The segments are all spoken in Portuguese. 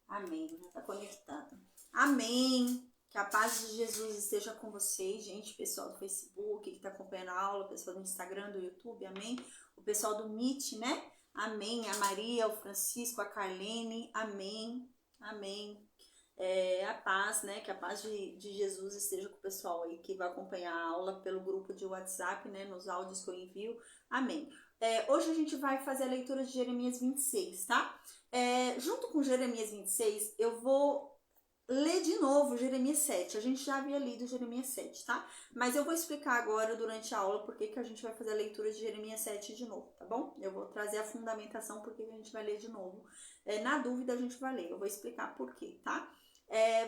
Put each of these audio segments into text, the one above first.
Amém. Já está conectado. Amém. Que a paz de Jesus esteja com vocês, gente. Pessoal do Facebook que está acompanhando a aula, pessoal do Instagram, do YouTube, amém. O pessoal do Meet, né? Amém. A Maria, o Francisco, a Carlene, amém. Amém. A paz, né? Que a paz de Jesus esteja com o pessoal aí que vai acompanhar a aula pelo grupo de WhatsApp, né? Nos áudios que eu envio. Amém. Hoje a gente vai fazer a leitura de Jeremias 26, tá? Junto com Jeremias 26, eu vou ler de novo Jeremias 7. A gente já havia lido Jeremias 7, tá? Mas eu vou explicar agora durante a aula porque que a gente vai fazer a leitura de Jeremias 7 de novo, tá bom? Eu vou trazer a fundamentação porque a gente vai ler de novo. Na dúvida a gente vai ler, eu vou explicar por quê, tá?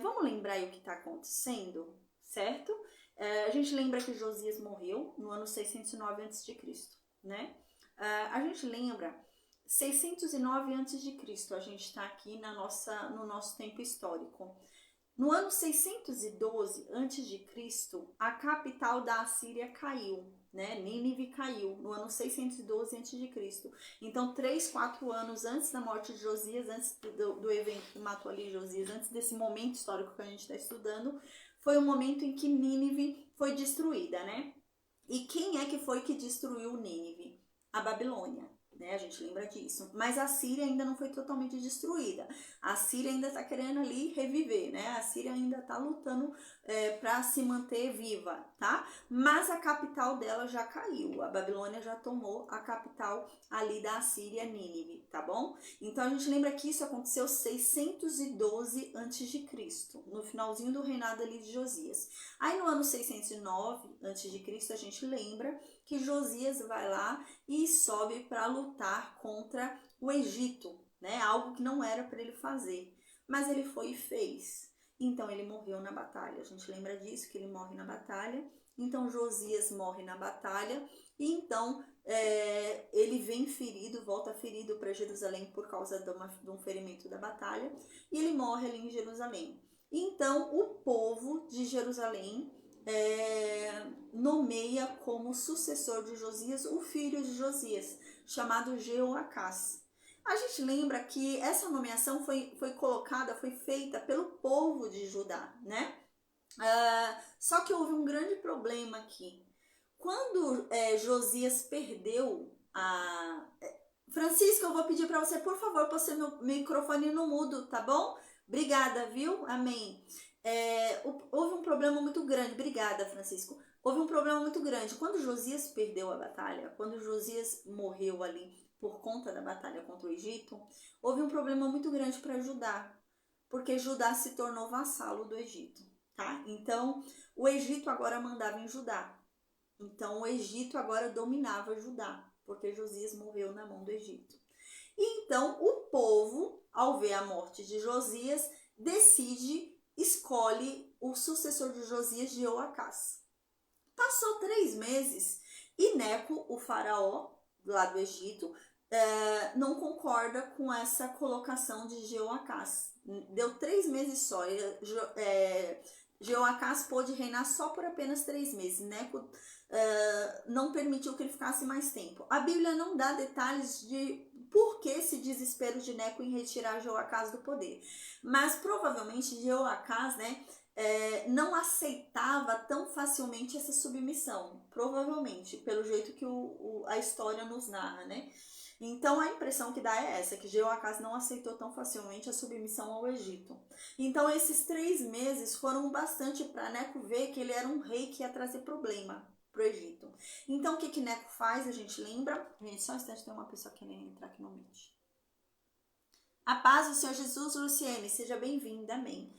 Vamos lembrar aí o que está acontecendo, certo? A gente lembra que Josias morreu no ano 609 a.C., né? A gente lembra 609 a.C., a gente está aqui no nosso tempo histórico. No ano 612 a.C., a capital da Assíria caiu, né? Nínive caiu no ano 612 a.C. Então, 3, 4 anos antes da morte de Josias, antes do evento que matou ali Josias, antes desse momento histórico que a gente está estudando, foi o momento em que Nínive foi destruída, né? E quem é que foi que destruiu Nínive? A Babilônia, né? A gente lembra disso. Mas a Síria ainda não foi totalmente destruída. A Síria ainda está querendo ali reviver, né? A Síria ainda está lutando para se manter viva, tá? Mas a capital dela já caiu. A Babilônia já tomou a capital ali da Síria, Nínive, tá bom? Então a gente lembra que isso aconteceu 612 a.C., no finalzinho do reinado ali de Josias. Aí no ano 609 a.C., a gente lembra que Josias vai lá e sobe para lutar contra o Egito, né? Algo que não era para ele fazer, mas ele foi e fez. Então ele morreu na batalha. A gente lembra disso, que ele morre na batalha. Então Josias morre na batalha e então ele vem ferido, volta ferido para Jerusalém por causa de um ferimento da batalha e ele morre ali em Jerusalém. Então o povo de Jerusalém nomeia como sucessor de Josias o filho de Josias, chamado Jeoacás. A gente lembra que essa nomeação foi colocada, foi feita pelo povo de Judá, né? Só que houve um grande problema aqui. Quando Josias perdeu a... Francisco, eu vou pedir para você, por favor, pôr seu microfone no mudo, tá bom? Obrigada, viu? Amém. Houve um problema muito grande. Obrigada, Francisco. Houve um problema muito grande. Quando Josias perdeu a batalha, quando Josias morreu ali por conta da batalha contra o Egito, houve um problema muito grande para Judá, porque Judá se tornou vassalo do Egito, tá? Então, o Egito agora mandava em Judá. Então, o Egito agora dominava Judá, porque Josias morreu na mão do Egito. E então, o povo, ao ver a morte de Josias, escolhe o sucessor de Josias, Jeoacás. Passou 3 meses e Neco, o faraó lá do Egito, não concorda com essa colocação de Jeoacás. Deu 3 meses só. Jeoacás pôde reinar só por apenas 3 meses. Neco não permitiu que ele ficasse mais tempo. A Bíblia não dá detalhes de por que esse desespero de Neco em retirar Jeoacás do poder. Mas provavelmente Jeoacás, né, não aceitava tão facilmente essa submissão, provavelmente, pelo jeito que a história nos narra, né? Então a impressão que dá é essa, que Jeoacás não aceitou tão facilmente a submissão ao Egito. Então esses 3 meses foram bastante para Neco ver que ele era um rei que ia trazer problema pro Egito. Então o que Neco faz? A gente lembra? Gente, só um instante, tem uma pessoa querendo entrar aqui no Meet. A paz do Senhor Jesus, Luciene, seja bem-vinda, amém.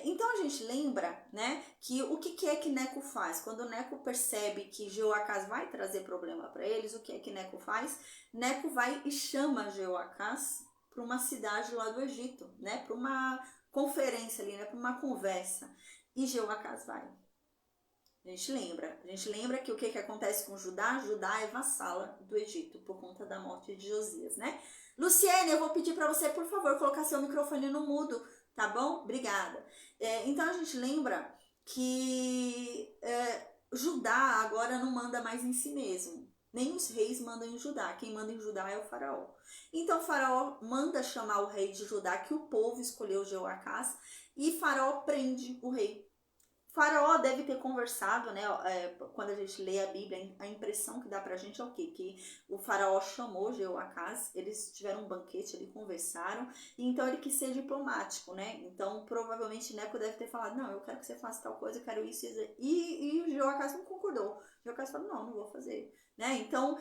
Então a gente lembra, né, que o que é que Neco faz? Quando Neco percebe que Jeoacás vai trazer problema para eles, o que é que Neco faz? Neco vai e chama Jeoacás para uma cidade lá do Egito, né, para uma conferência ali, né, para uma conversa. E Jeoacás vai. A gente lembra que o que acontece com Judá? Judá é vassala do Egito por conta da morte de Josias, né? Luciene, eu vou pedir para você, por favor, colocar seu microfone no mudo, tá bom? Obrigada. Então a gente lembra que Judá agora não manda mais em si mesmo, nem os reis mandam em Judá. Quem manda em Judá é o faraó. Então o faraó manda chamar o rei de Judá, que o povo escolheu Jeoacás, e faraó prende o rei. Faraó deve ter conversado, né? Quando a gente lê a Bíblia, a impressão que dá pra gente é o quê? Que o faraó chamou Jeoacás, eles tiveram um banquete ali, conversaram, e então ele quis ser diplomático, né? Então provavelmente Neco deve ter falado, não, eu quero que você faça tal coisa, eu quero isso, e o Jeoacás não concordou. O Jeoacás falou, não vou fazer. Né? Então,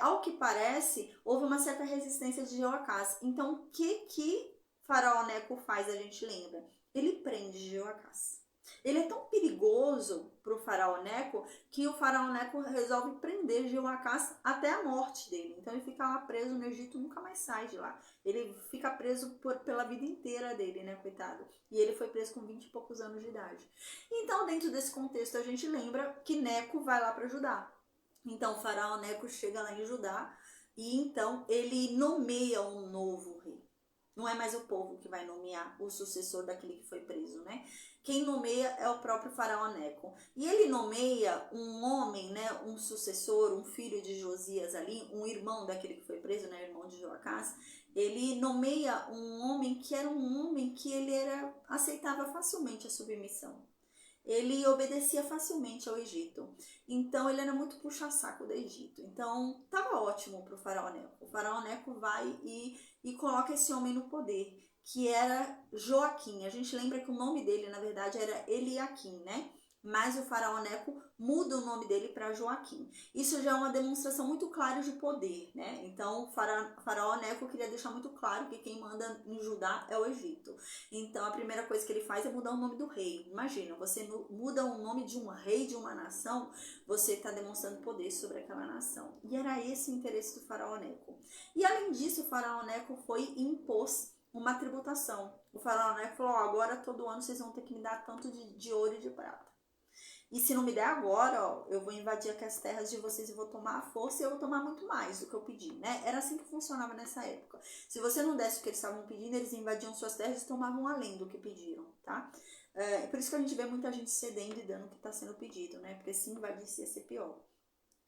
ao que parece, houve uma certa resistência de Jeoacás. Então, o que faraó Neco faz, a gente lembra? Ele prende Jeoacás. Ele é tão perigoso para o faraó Neco que o faraó Neco resolve prender Jeoacás até a morte dele. Então ele fica lá preso no Egito, nunca mais sai de lá. Ele fica preso pela vida inteira dele, né, coitado? E ele foi preso com 20 e poucos anos de idade. Então, dentro desse contexto, a gente lembra que Neco vai lá para Judá. Então o faraó Neco chega lá em Judá e então ele nomeia um novo rei. Não é mais o povo que vai nomear o sucessor daquele que foi preso, né? Quem nomeia é o próprio faraó Neco. E ele nomeia um homem, né, um sucessor, um filho de Josias ali, um irmão daquele que foi preso, né, irmão de Joacás. Ele nomeia um homem que era um homem que aceitava facilmente a submissão. Ele obedecia facilmente ao Egito. Então ele era muito puxa-saco do Egito. Então estava ótimo para o faraó Neco. O faraó Neco vai e coloca esse homem no poder, que era Joaquim. A gente lembra que o nome dele, na verdade, era Eliaquim, né? Mas o faraó Neco muda o nome dele para Joaquim. Isso já é uma demonstração muito clara de poder, né? Então o faraó Neco queria deixar muito claro que quem manda em Judá é o Egito. Então a primeira coisa que ele faz é mudar o nome do rei. Imagina, você muda o nome de um rei de uma nação, você está demonstrando poder sobre aquela nação. E era esse o interesse do faraó Neco. E além disso, o faraó Neco foi e impôs uma tributação. O faraó Neco falou, agora todo ano vocês vão ter que me dar tanto de ouro e de prata. E se não me der agora, ó, eu vou invadir aqui as terras de vocês e vou tomar a força e eu vou tomar muito mais do que eu pedi, né? Era assim que funcionava nessa época. Se você não desse o que eles estavam pedindo, eles invadiam suas terras e tomavam além do que pediram, tá? Por isso que a gente vê muita gente cedendo e dando o que está sendo pedido, né? Porque se invadisse ia ser pior.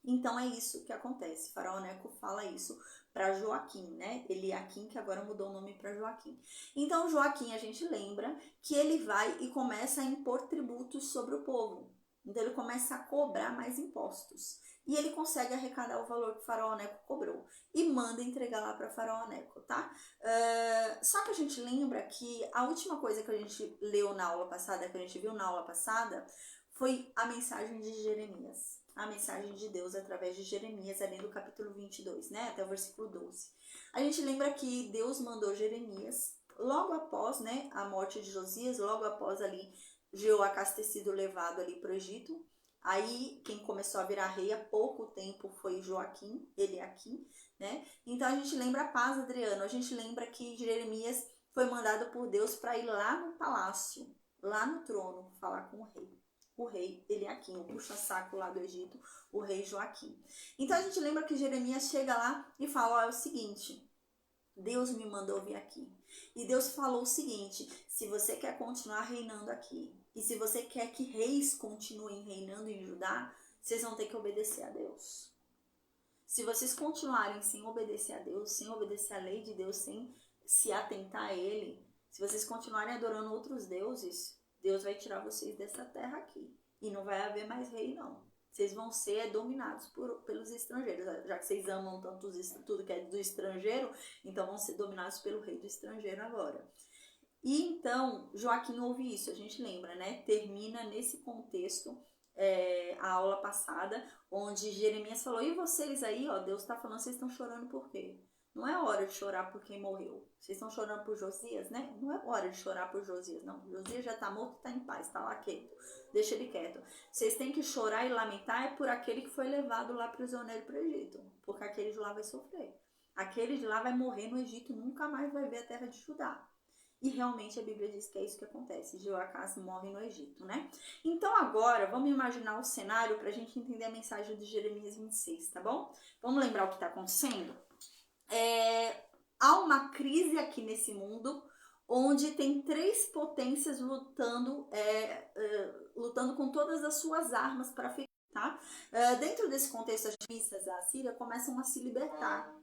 Então é isso que acontece. Faraó Neco fala isso para Joaquim, né? Eliaquim, que agora mudou o nome para Joaquim. Então Joaquim, a gente lembra que ele vai e começa a impor tributos sobre o povo. Então ele começa a cobrar mais impostos. E ele consegue arrecadar o valor que o faraó Neco cobrou. E manda entregar lá para faraó Neco, tá? Só que a gente lembra que a última coisa que a gente leu na aula passada, que a gente viu na aula passada, foi a mensagem de Jeremias. A mensagem de Deus através de Jeremias, ali do capítulo 22, né? Até o versículo 12. A gente lembra que Deus mandou Jeremias, logo após, né, a morte de Josias, logo após ali Jeoacás ter sido levado ali para o Egito. Aí quem começou a virar rei há pouco tempo foi Joaquim, Eliaquim, né? Então a gente lembra a paz, Adriano, a gente lembra que Jeremias foi mandado por Deus para ir lá no palácio, lá no trono, falar com o rei. O rei Eliaquim, o puxa-saco lá do Egito, o rei Joaquim. Então a gente lembra que Jeremias chega lá e fala, ó, é o seguinte, Deus me mandou vir aqui. E Deus falou o seguinte, se você quer continuar reinando aqui, e se você quer que reis continuem reinando em Judá, vocês vão ter que obedecer a Deus. Se vocês continuarem sem obedecer a Deus, sem obedecer a lei de Deus, sem se atentar a Ele, se vocês continuarem adorando outros deuses, Deus vai tirar vocês dessa terra aqui. E não vai haver mais rei, não. Vocês vão ser dominados pelos estrangeiros. Já que vocês amam tanto tudo que é do estrangeiro, então vão ser dominados pelo rei do estrangeiro agora. E então, Joaquim ouve isso, a gente lembra, né? Termina nesse contexto a aula passada, onde Jeremias falou, e vocês aí, ó, Deus tá falando, vocês estão chorando por quê? Não é hora de chorar por quem morreu. Vocês estão chorando por Josias, né? Não é hora de chorar por Josias, não. Josias já tá morto e tá em paz, tá lá quieto. Deixa ele quieto. Vocês têm que chorar e lamentar por aquele que foi levado lá prisioneiro para o Egito. Porque aquele de lá vai sofrer. Aquele de lá vai morrer no Egito e nunca mais vai ver a terra de Judá. E realmente a Bíblia diz que é isso que acontece. Jeoacás morre no Egito, né? Então agora, vamos imaginar o cenário para a gente entender a mensagem de Jeremias 26, tá bom? Vamos lembrar o que está acontecendo? Há uma crise aqui nesse mundo, onde tem três potências lutando com todas as suas armas para ficar tá? Dentro desse contexto, as missas da Assíria começam a se libertar,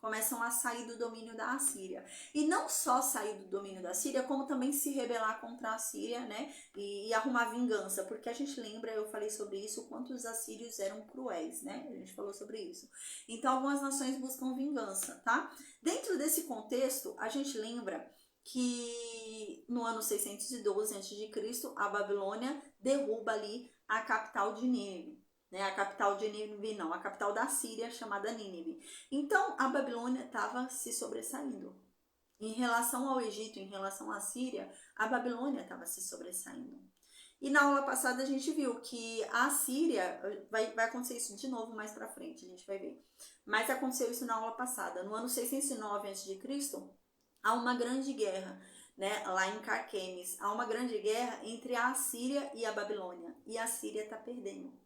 começam a sair do domínio da Assíria. E não só sair do domínio da Síria, como também se rebelar contra a Síria, né? E arrumar vingança, porque a gente lembra, eu falei sobre isso, o quanto os assírios eram cruéis, né? A gente falou sobre isso. Então, algumas nações buscam vingança, tá? Dentro desse contexto, a gente lembra que no ano 612 a.C., a Babilônia derruba ali a capital de Nínive. Né, a capital de Nínive não, a capital da Síria chamada Nínive. Então a Babilônia estava se sobressaindo. Em relação ao Egito, em relação à Síria, a Babilônia estava se sobressaindo. E na aula passada a gente viu que a Síria, vai acontecer isso de novo mais pra frente, a gente vai ver. Mas aconteceu isso na aula passada. No ano 609 a.C., há uma grande guerra, né, lá em Carquemes. Há uma grande guerra entre a Assíria e a Babilônia. E a Síria está perdendo.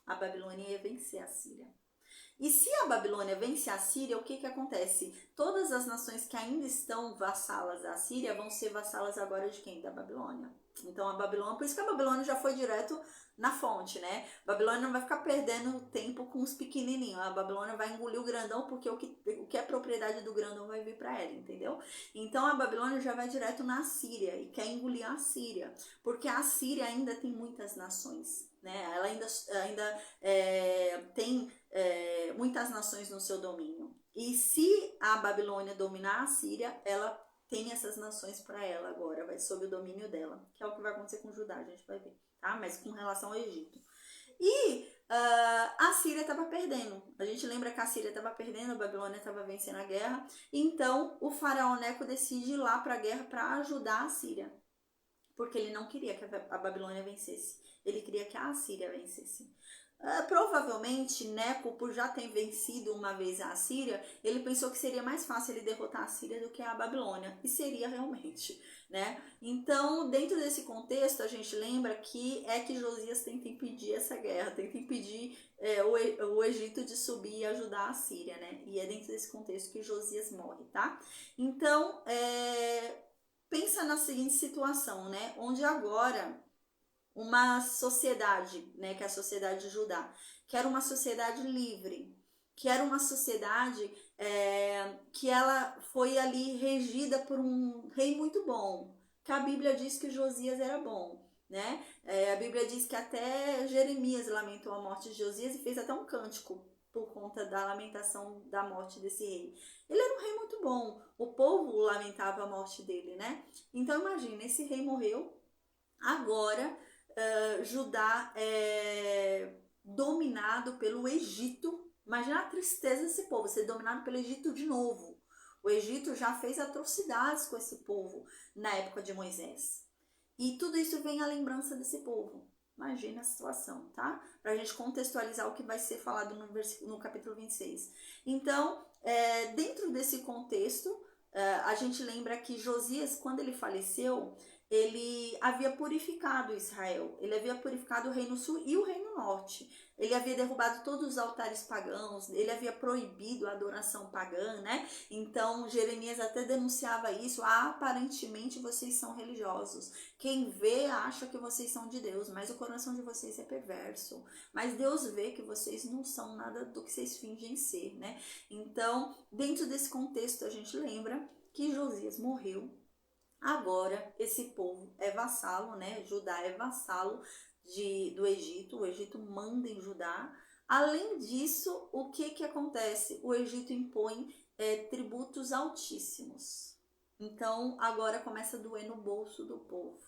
A Babilônia ia vencer a Síria. E se a Babilônia vence a Síria, o que que acontece? Todas as nações que ainda estão vassalas da Síria vão ser vassalas agora de quem? Da Babilônia. Então a Babilônia, por isso que a Babilônia já foi direto na fonte, né? A Babilônia não vai ficar perdendo tempo com os pequenininhos. A Babilônia vai engolir o grandão, porque o que é propriedade do grandão vai vir para ela, entendeu? Então a Babilônia já vai direto na Síria e quer engolir a Síria, porque a Síria ainda tem muitas nações, né? Ela ainda tem muitas nações no seu domínio. E se a Babilônia dominar a Síria, ela tem essas nações para ela agora, vai sob o domínio dela, que é o que vai acontecer com Judá, a gente vai ver, tá? Mas com relação ao Egito. E a Síria estava perdendo. A gente lembra que a Síria estava perdendo, a Babilônia estava vencendo a guerra. Então o faraó Neco decide ir lá para a guerra para ajudar a Síria, porque ele não queria que a Babilônia vencesse. Ele queria que a Assíria vencesse. Provavelmente Neco, por já ter vencido uma vez a Assíria, ele pensou que seria mais fácil ele derrotar a Síria do que a Babilônia, e seria realmente, né? Então, dentro desse contexto, a gente lembra que Josias tenta impedir essa guerra, tenta impedir o Egito de subir e ajudar a Síria, né? E é dentro desse contexto que Josias morre, tá? Então, pensa na seguinte situação, né? Onde agora uma sociedade, né, que é a sociedade de Judá, que era uma sociedade livre, que era uma sociedade que ela foi ali regida por um rei muito bom, que a Bíblia diz que Josias era bom, né? A Bíblia diz que até Jeremias lamentou a morte de Josias e fez até um cântico por conta da lamentação da morte desse rei. Ele era um rei muito bom, o povo lamentava a morte dele, né? Então imagina, esse rei morreu, agora Judá é dominado pelo Egito. Imagina a tristeza desse povo, ser dominado pelo Egito de novo. O Egito já fez atrocidades com esse povo na época de Moisés. E tudo isso vem à lembrança desse povo. Imagina a situação, tá? Para a gente contextualizar o que vai ser falado no capítulo 26. Então, dentro desse contexto, a gente lembra que Josias, quando ele faleceu, ele havia purificado Israel, ele havia purificado o reino sul e o reino norte, ele havia derrubado todos os altares pagãos, ele havia proibido a adoração pagã, né? Então Jeremias até denunciava isso: aparentemente vocês são religiosos, quem vê acha que vocês são de Deus, mas o coração de vocês é perverso, mas Deus vê que vocês não são nada do que vocês fingem ser, né? Então, dentro desse contexto, a gente lembra que Josias morreu. Agora, esse povo é vassalo, né? Judá é vassalo do Egito, o Egito manda em Judá. Além disso, o que acontece? O Egito impõe tributos altíssimos. Então, agora começa a doer no bolso do povo.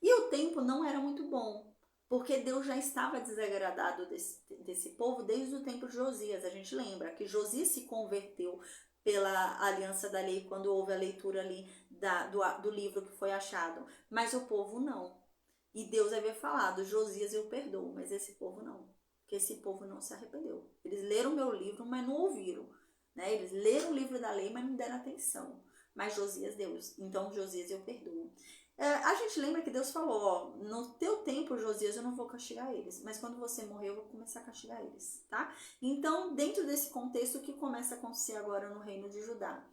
E o tempo não era muito bom, porque Deus já estava desagradado desse povo desde o tempo de Josias. A gente lembra que Josias se converteu pela aliança da lei, quando houve a leitura ali do livro que foi achado, mas o povo não. E Deus havia falado: Josias eu perdoo, mas esse povo não, porque esse povo não se arrependeu. Eles leram meu livro, mas não ouviram, né? Eles leram o livro da lei, mas não deram atenção. Mas Josias Deus, então Josias eu perdoo. A gente lembra que Deus falou: ó, no teu tempo, Josias, eu não vou castigar eles, mas quando você morrer eu vou começar a castigar eles, tá? Então, dentro desse contexto, o que começa a acontecer agora no reino de Judá?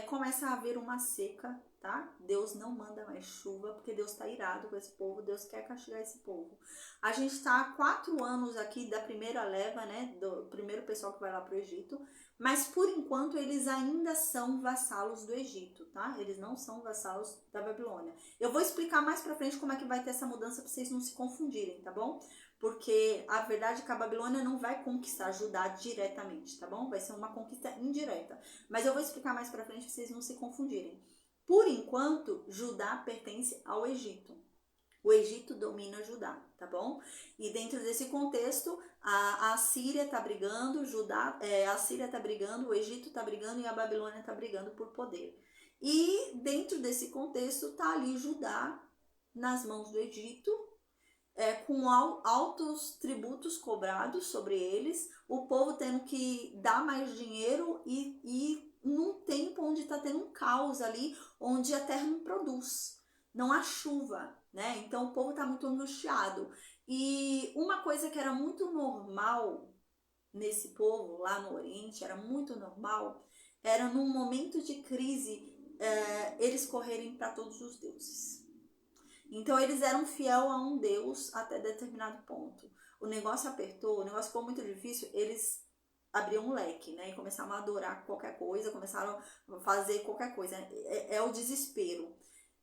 Começa a haver uma seca tá? Deus não manda mais chuva, porque Deus está irado com esse povo, Deus quer castigar esse povo. A gente está há 4 anos aqui da primeira leva, né, do primeiro pessoal que vai lá para o Egito, mas por enquanto eles ainda são vassalos do Egito, tá? Eles não são vassalos da Babilônia. Eu vou explicar mais para frente como é que vai ter essa mudança para vocês não se confundirem, tá bom? Porque a verdade é que a Babilônia não vai conquistar Judá diretamente, tá bom? Vai ser uma conquista indireta. Mas eu vou explicar mais pra frente pra vocês não se confundirem. Por enquanto, Judá pertence ao Egito. O Egito domina Judá, tá bom? E dentro desse contexto, a Síria tá brigando, a Síria tá brigando, o Egito tá brigando e a Babilônia tá brigando por poder. E dentro desse contexto, tá ali Judá nas mãos do Egito, com altos tributos cobrados sobre eles, o povo tendo que dar mais dinheiro e num tempo onde está tendo um caos ali, onde a terra não produz, não há chuva, né? Então o povo está muito angustiado. E uma coisa que era muito normal nesse povo lá no Oriente, era muito normal, era num momento de crise eles correrem para todos os deuses. Então eles eram fiel a um Deus até determinado ponto. O negócio apertou, o negócio ficou muito difícil, eles abriam um leque, né? E começaram a adorar qualquer coisa, começaram a fazer qualquer coisa. É o desespero.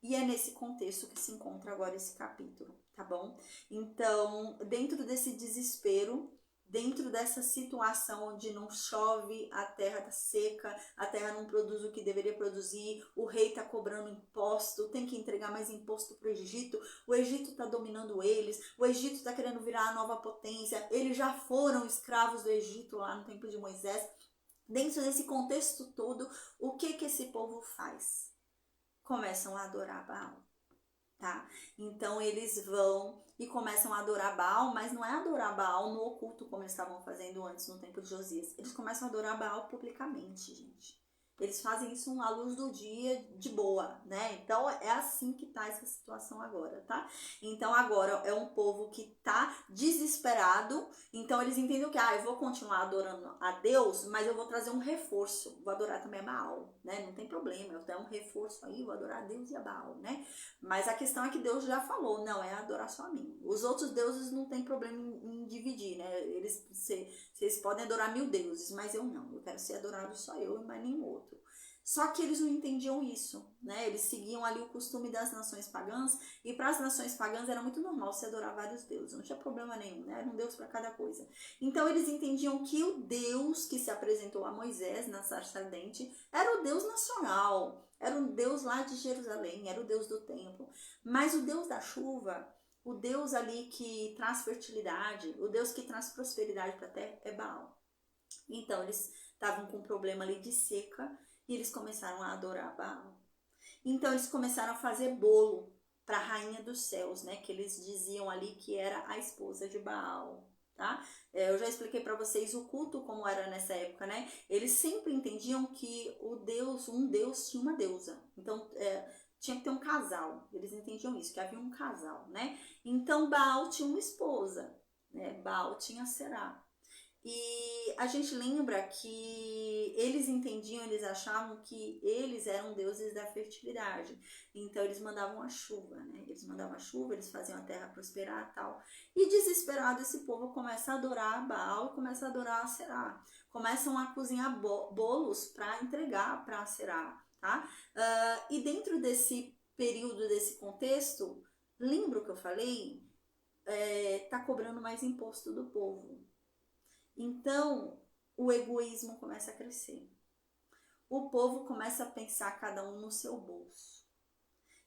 E é nesse contexto que se encontra agora esse capítulo, tá bom? Então, dentro desse desespero, dentro dessa situação onde não chove, a terra tá seca, a terra não produz o que deveria produzir, o rei tá cobrando imposto, tem que entregar mais imposto pro Egito, o Egito tá dominando eles, o Egito tá querendo virar a nova potência, eles já foram escravos do Egito lá no tempo de Moisés. Dentro desse contexto todo, o que esse povo faz? Começam a adorar Baal. Tá? Então eles vão e começam a adorar Baal, mas não é adorar Baal no oculto como eles estavam fazendo antes no tempo de Josias. Eles começam a adorar Baal publicamente, gente. Eles fazem isso à luz do dia, de boa, né? Então é assim que tá essa situação agora, tá? Então agora é um povo que tá desesperado, então eles entendem que, eu vou continuar adorando a Deus, mas eu vou trazer um reforço, vou adorar também a Baal, né? Não tem problema, eu tenho um reforço aí, vou adorar a Deus e a Baal, né? Mas a questão é que Deus já falou, não, é adorar só a mim. Os outros deuses não tem problema em dividir, né? Vocês podem adorar 1000 deuses, mas eu não. Eu quero ser adorado só eu e mais nenhum outro. Só que eles não entendiam isso, né? Eles seguiam ali o costume das nações pagãs, e para as nações pagãs era muito normal se adorar vários deuses, não tinha problema nenhum, né? Era um deus para cada coisa. Então eles entendiam que o Deus que se apresentou a Moisés na sarça ardente era o Deus nacional, era um Deus lá de Jerusalém, era o Deus do templo. Mas o Deus da chuva, o Deus ali que traz fertilidade, o Deus que traz prosperidade para a terra é Baal. Então eles estavam com um problema ali de seca e eles começaram a adorar Baal. Então eles começaram a fazer bolo para a rainha dos céus, né? Que eles diziam ali que era a esposa de Baal. Tá? Eu já expliquei para vocês o culto como era nessa época, né? Eles sempre entendiam que um Deus tinha uma deusa. Então, tinha que ter um casal. Eles entendiam isso, que havia um casal, né? Então, Baal tinha uma esposa, né? Baal tinha Será. E a gente lembra que eles entendiam, eles achavam que eles eram deuses da fertilidade. Então eles mandavam a chuva, né? Eles mandavam a chuva, eles faziam a terra prosperar e tal. E desesperado esse povo começa a adorar a Baal e começa a adorar a Será. Começam a cozinhar bolos para entregar para a Será, tá? E dentro desse período, desse contexto, lembra o que eu falei? Tá cobrando mais imposto do povo. Então, o egoísmo começa a crescer. O povo começa a pensar cada um no seu bolso.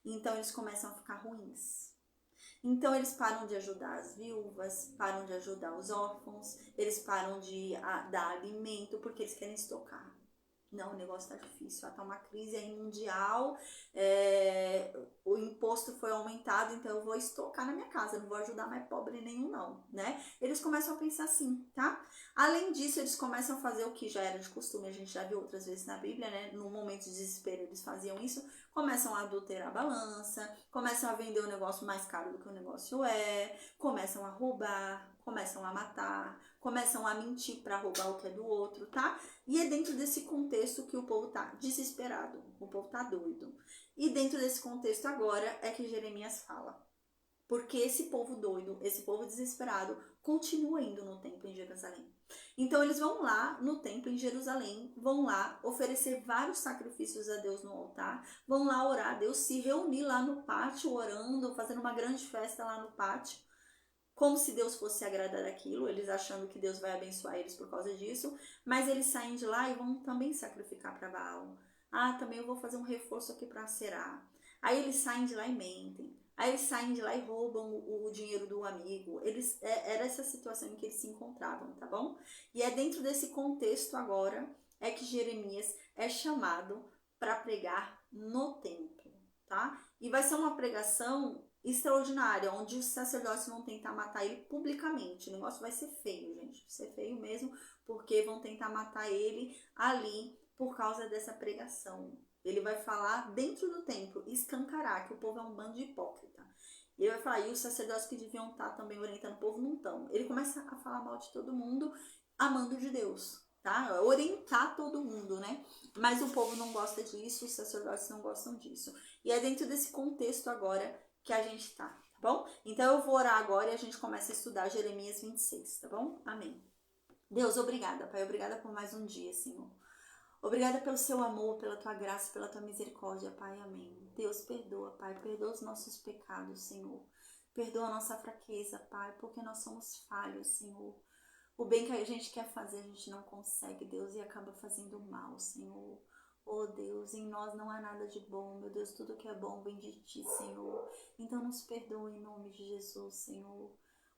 Então, eles começam a ficar ruins. Então, eles param de ajudar as viúvas, param de ajudar os órfãos, eles param de dar alimento, porque eles querem estocar. Não, o negócio tá difícil, tá uma crise aí mundial, o imposto foi aumentado, então eu vou estocar na minha casa, não vou ajudar mais pobre nenhum não, né? Eles começam a pensar assim, tá? Além disso, eles começam a fazer o que já era de costume, a gente já viu outras vezes na Bíblia, né? No momento de desespero eles faziam isso, começam a adulterar a balança, começam a vender o negócio mais caro do que o negócio é, começam a roubar, começam a matar, começam a mentir para roubar o que é do outro, tá? E é dentro desse contexto que o povo tá desesperado, o povo tá doido. E dentro desse contexto agora é que Jeremias fala. Porque esse povo doido, esse povo desesperado, continua indo no templo em Jerusalém. Então eles vão lá no templo em Jerusalém, vão lá oferecer vários sacrifícios a Deus no altar, vão lá orar a Deus, se reunir lá no pátio orando, fazendo uma grande festa lá no pátio, como se Deus fosse agradar daquilo, eles achando que Deus vai abençoar eles por causa disso, mas eles saem de lá e vão também sacrificar para Baal. Ah, também eu vou fazer um reforço aqui para Será. Aí eles saem de lá e mentem. Aí eles saem de lá e roubam o dinheiro do amigo. Era essa situação em que eles se encontravam, tá bom? E é dentro desse contexto agora é que Jeremias é chamado para pregar no templo, tá? E vai ser uma pregação extraordinária, onde os sacerdotes vão tentar matar ele publicamente. O negócio vai ser feio, gente. Vai ser feio mesmo, porque vão tentar matar ele ali por causa dessa pregação. Ele vai falar dentro do templo, escancarar que o povo é um bando de hipócrita. Ele vai falar, e os sacerdotes que deviam estar também orientando o povo não estão. Ele começa a falar mal de todo mundo, amando de Deus, tá? Orientar todo mundo, né? Mas o povo não gosta disso, os sacerdotes não gostam disso. E é dentro desse contexto agora que a gente tá bom? Então eu vou orar agora e a gente começa a estudar Jeremias 26, tá bom? Amém. Deus, obrigada, Pai. Obrigada por mais um dia, Senhor. Obrigada pelo seu amor, pela tua graça, pela tua misericórdia, Pai. Amém. Deus, perdoa, Pai. Perdoa os nossos pecados, Senhor. Perdoa a nossa fraqueza, Pai, porque nós somos falhos, Senhor. O bem que a gente quer fazer, a gente não consegue, Deus, e acaba fazendo mal, Senhor. Oh Deus, em nós não há nada de bom, meu Deus, tudo que é bom vem de Ti, Senhor. Então nos perdoa em nome de Jesus, Senhor.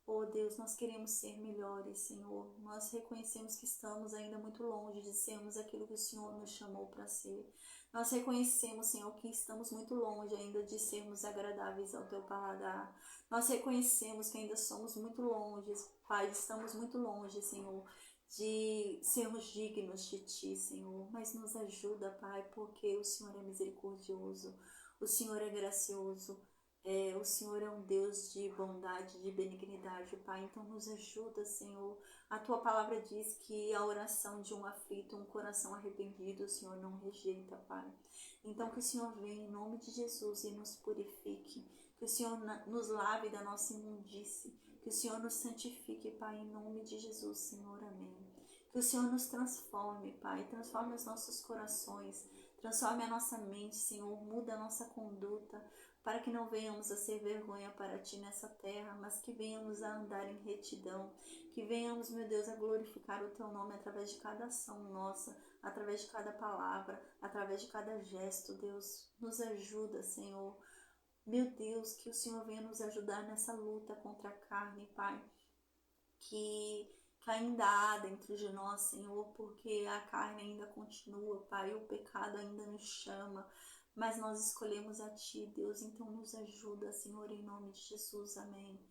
Oh Deus, nós queremos ser melhores, Senhor. Nós reconhecemos que estamos ainda muito longe de sermos aquilo que o Senhor nos chamou para ser. Nós reconhecemos, Senhor, que estamos muito longe ainda de sermos agradáveis ao Teu paladar. Nós reconhecemos que ainda somos muito longe, Pai, estamos muito longe, Senhor, de sermos dignos de Ti, Senhor. Mas nos ajuda, Pai, porque o Senhor é misericordioso, o Senhor é gracioso. O Senhor é um Deus de bondade, de benignidade, Pai. Então nos ajuda, Senhor. A Tua palavra diz que a oração de um aflito, um coração arrependido, o Senhor não rejeita, Pai. Então que o Senhor venha em nome de Jesus e nos purifique. Que o Senhor nos lave da nossa imundície. Que o Senhor nos santifique, Pai, em nome de Jesus, Senhor. Amém. Que o Senhor nos transforme, Pai. Transforme os nossos corações. Transforme a nossa mente, Senhor. Muda a nossa conduta, para que não venhamos a ser vergonha para Ti nessa terra, mas que venhamos a andar em retidão, que venhamos, meu Deus, a glorificar o Teu nome através de cada ação nossa, através de cada palavra, através de cada gesto, Deus. Nos ajuda, Senhor. Meu Deus, que o Senhor venha nos ajudar nessa luta contra a carne, Pai, que ainda há dentro de nós, Senhor, porque a carne ainda continua, Pai, o pecado ainda nos chama, mas nós escolhemos a Ti, Deus, então nos ajuda, Senhor, em nome de Jesus, amém.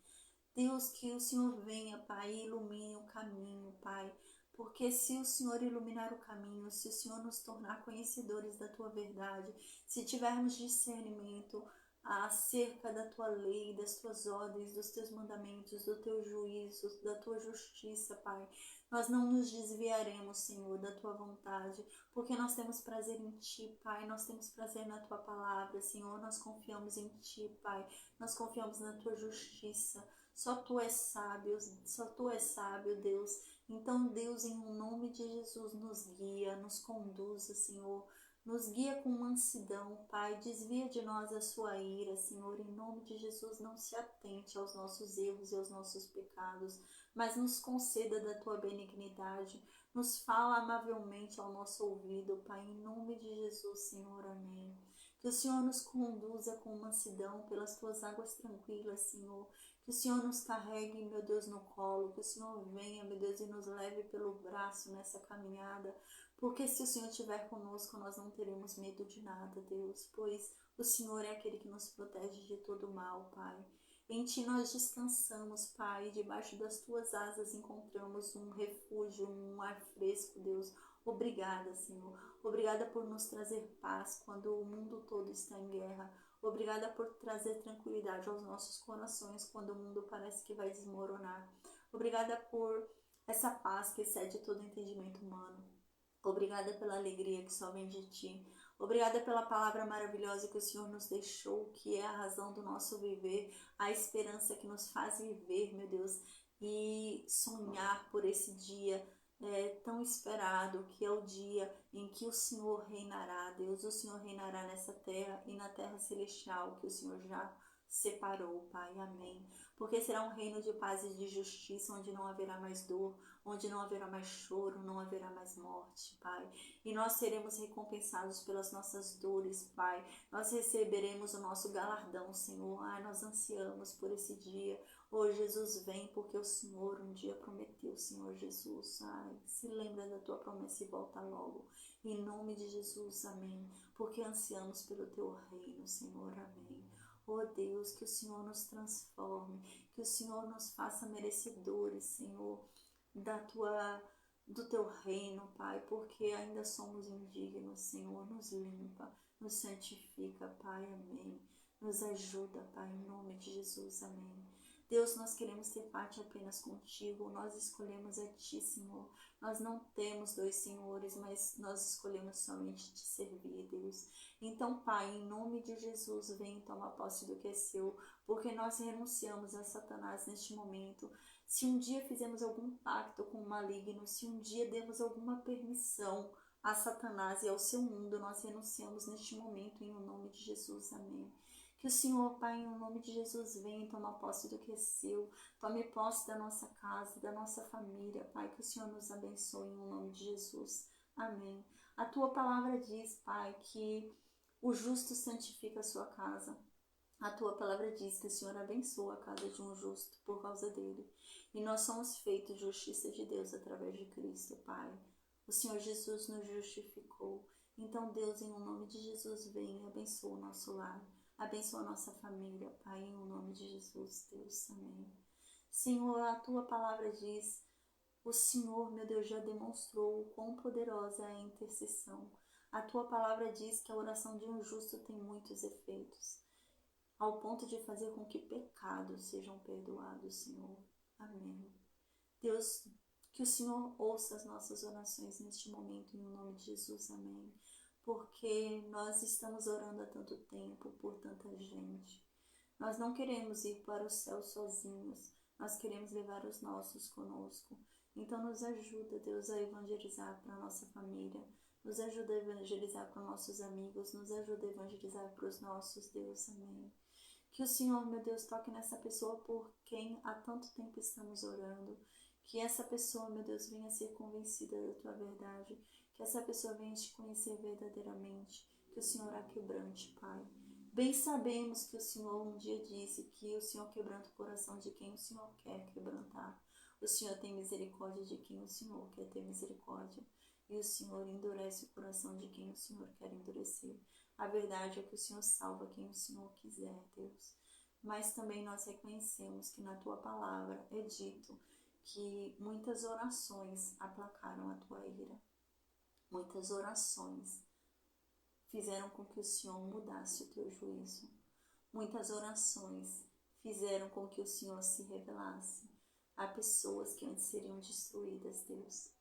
Deus, que o Senhor venha, Pai, e ilumine o caminho, Pai, porque se o Senhor iluminar o caminho, se o Senhor nos tornar conhecedores da Tua verdade, se tivermos discernimento acerca da Tua lei, das Tuas ordens, dos Teus mandamentos, do Teu juízo, da Tua justiça, Pai, nós não nos desviaremos, Senhor, da Tua vontade, porque nós temos prazer em Ti, Pai, nós temos prazer na Tua palavra, Senhor, nós confiamos em Ti, Pai, nós confiamos na Tua justiça. Só Tu és sábio, só Tu és sábio, Deus. Então, Deus, em nome de Jesus, nos guia, nos conduza, Senhor. Nos guia com mansidão, Pai. Desvia de nós a sua ira, Senhor. Em nome de Jesus, não se atente aos nossos erros e aos nossos pecados, mas nos conceda da Tua benignidade. Nos fala amavelmente ao nosso ouvido, Pai. Em nome de Jesus, Senhor. Amém. Que o Senhor nos conduza com mansidão pelas Tuas águas tranquilas, Senhor. Que o Senhor nos carregue, meu Deus, no colo. Que o Senhor venha, meu Deus, e nos leve pelo braço nessa caminhada. Porque se o Senhor estiver conosco, nós não teremos medo de nada, Deus. Pois o Senhor é aquele que nos protege de todo mal, Pai. Em Ti nós descansamos, Pai. Debaixo das Tuas asas encontramos um refúgio, um ar fresco, Deus. Obrigada, Senhor. Obrigada por nos trazer paz quando o mundo todo está em guerra. Obrigada por trazer tranquilidade aos nossos corações quando o mundo parece que vai desmoronar. Obrigada por essa paz que excede todo entendimento humano. Obrigada pela alegria que só vem de Ti. Obrigada pela palavra maravilhosa que o Senhor nos deixou, que é a razão do nosso viver, a esperança que nos faz viver, meu Deus, e sonhar por esse dia tão esperado, que é o dia em que o Senhor reinará. Deus, o Senhor reinará nessa terra e na terra celestial que o Senhor já separou, Pai. Amém. Porque será um reino de paz e de justiça, onde não haverá mais dor, onde não haverá mais choro, não haverá mais morte, Pai. E nós seremos recompensados pelas nossas dores, Pai. Nós receberemos o nosso galardão, Senhor. Ai, nós ansiamos por esse dia. Oh, Jesus, vem, porque o Senhor um dia prometeu, Senhor Jesus. Ai, se lembra da tua promessa e volta logo. Em nome de Jesus, amém. Porque ansiamos pelo teu reino, Senhor, amém. Oh Deus, que o Senhor nos transforme, que o Senhor nos faça merecedores, Senhor, do teu reino, Pai, porque ainda somos indignos, Senhor. Nos limpa, nos santifica, Pai, amém. Nos ajuda, Pai, em nome de Jesus, amém. Deus, nós queremos ter parte apenas contigo, nós escolhemos a Ti, Senhor. Nós não temos dois senhores, mas nós escolhemos somente Te servir, Deus. Então, Pai, em nome de Jesus, vem tomar posse do que é seu, porque nós renunciamos a Satanás neste momento. Se um dia fizemos algum pacto com o maligno, se um dia demos alguma permissão a Satanás e ao seu mundo, nós renunciamos neste momento, em nome de Jesus, amém. Que o Senhor, Pai, em nome de Jesus, venha tomar posse do que é seu. Tome posse da nossa casa, da nossa família, Pai. Que o Senhor nos abençoe em nome de Jesus. Amém. A Tua palavra diz, Pai, que o justo santifica a sua casa. A Tua palavra diz que o Senhor abençoa a casa de um justo por causa dele. E nós somos feitos justiça de Deus através de Cristo, Pai. O Senhor Jesus nos justificou. Então, Deus, em nome de Jesus, venha e abençoa o nosso lar. Abençoa a nossa família, Pai, em nome de Jesus, Deus, amém. Senhor, a Tua palavra diz, o Senhor, meu Deus, já demonstrou o quão poderosa é a intercessão. A Tua palavra diz que a oração de um justo tem muitos efeitos, ao ponto de fazer com que pecados sejam perdoados, Senhor. Amém. Deus, que o Senhor ouça as nossas orações neste momento, em nome de Jesus, amém. Porque nós estamos orando há tanto tempo por tanta gente. Nós não queremos ir para o céu sozinhos, nós queremos levar os nossos conosco. Então nos ajuda, Deus, a evangelizar para a nossa família, nos ajuda a evangelizar para nossos amigos, nos ajuda a evangelizar para os nossos, Deus, amém. Que o Senhor, meu Deus, toque nessa pessoa por quem há tanto tempo estamos orando. Que essa pessoa, meu Deus, venha ser convencida da Tua verdade. Que essa pessoa venha te conhecer verdadeiramente. Que o Senhor a quebrante, Pai. Bem sabemos que o Senhor um dia disse que o Senhor quebranta o coração de quem o Senhor quer quebrantar. O Senhor tem misericórdia de quem o Senhor quer ter misericórdia. E o Senhor endurece o coração de quem o Senhor quer endurecer. A verdade é que o Senhor salva quem o Senhor quiser, Deus. Mas também nós reconhecemos que na Tua palavra é dito que muitas orações aplacaram a Tua ira. Muitas orações fizeram com que o Senhor mudasse o Teu juízo. Muitas orações fizeram com que o Senhor se revelasse a pessoas que antes seriam destruídas, Deus.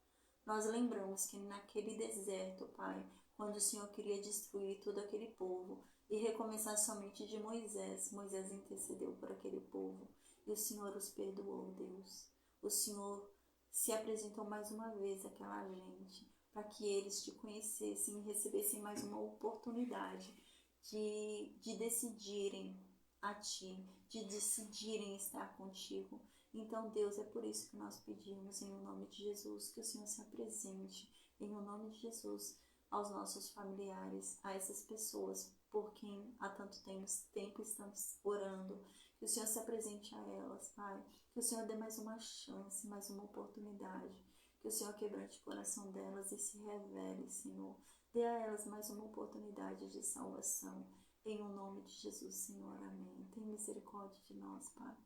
Nós lembramos que naquele deserto, Pai, quando o Senhor queria destruir todo aquele povo e recomeçar somente de Moisés, Moisés intercedeu por aquele povo e o Senhor os perdoou, Deus. O Senhor se apresentou mais uma vez àquela gente para que eles te conhecessem e recebessem mais uma oportunidade de decidirem a Ti, de decidirem estar contigo. Então, Deus, é por isso que nós pedimos, em nome de Jesus, que o Senhor se apresente, em nome de Jesus, aos nossos familiares, a essas pessoas por quem há tanto tempo estamos orando. Que o Senhor se apresente a elas, Pai. Que o Senhor dê mais uma chance, mais uma oportunidade. Que o Senhor quebrante o coração delas e se revele, Senhor. Dê a elas mais uma oportunidade de salvação. Em o nome de Jesus, Senhor. Amém. Tem misericórdia de nós, Pai,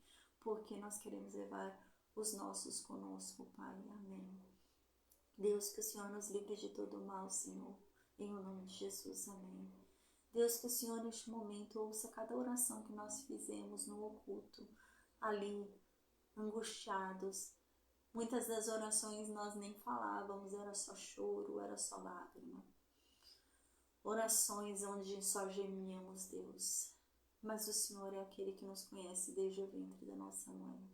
porque nós queremos levar os nossos conosco, Pai. Amém. Deus, que o Senhor nos livre de todo mal, Senhor, em o nome de Jesus, amém. Deus, que o Senhor neste momento ouça cada oração que nós fizemos no oculto, ali, angustiados. Muitas das orações nós nem falávamos, era só choro, era só lágrima. Orações onde só gemíamos, Deus. Mas o Senhor é aquele que nos conhece desde o ventre da nossa mãe.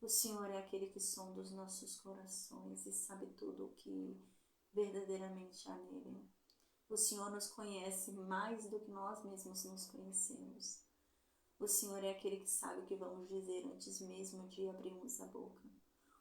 O Senhor é aquele que sonda os nossos corações e sabe tudo o que verdadeiramente há nele. O Senhor nos conhece mais do que nós mesmos nos conhecemos. O Senhor é aquele que sabe o que vamos dizer antes mesmo de abrirmos a boca.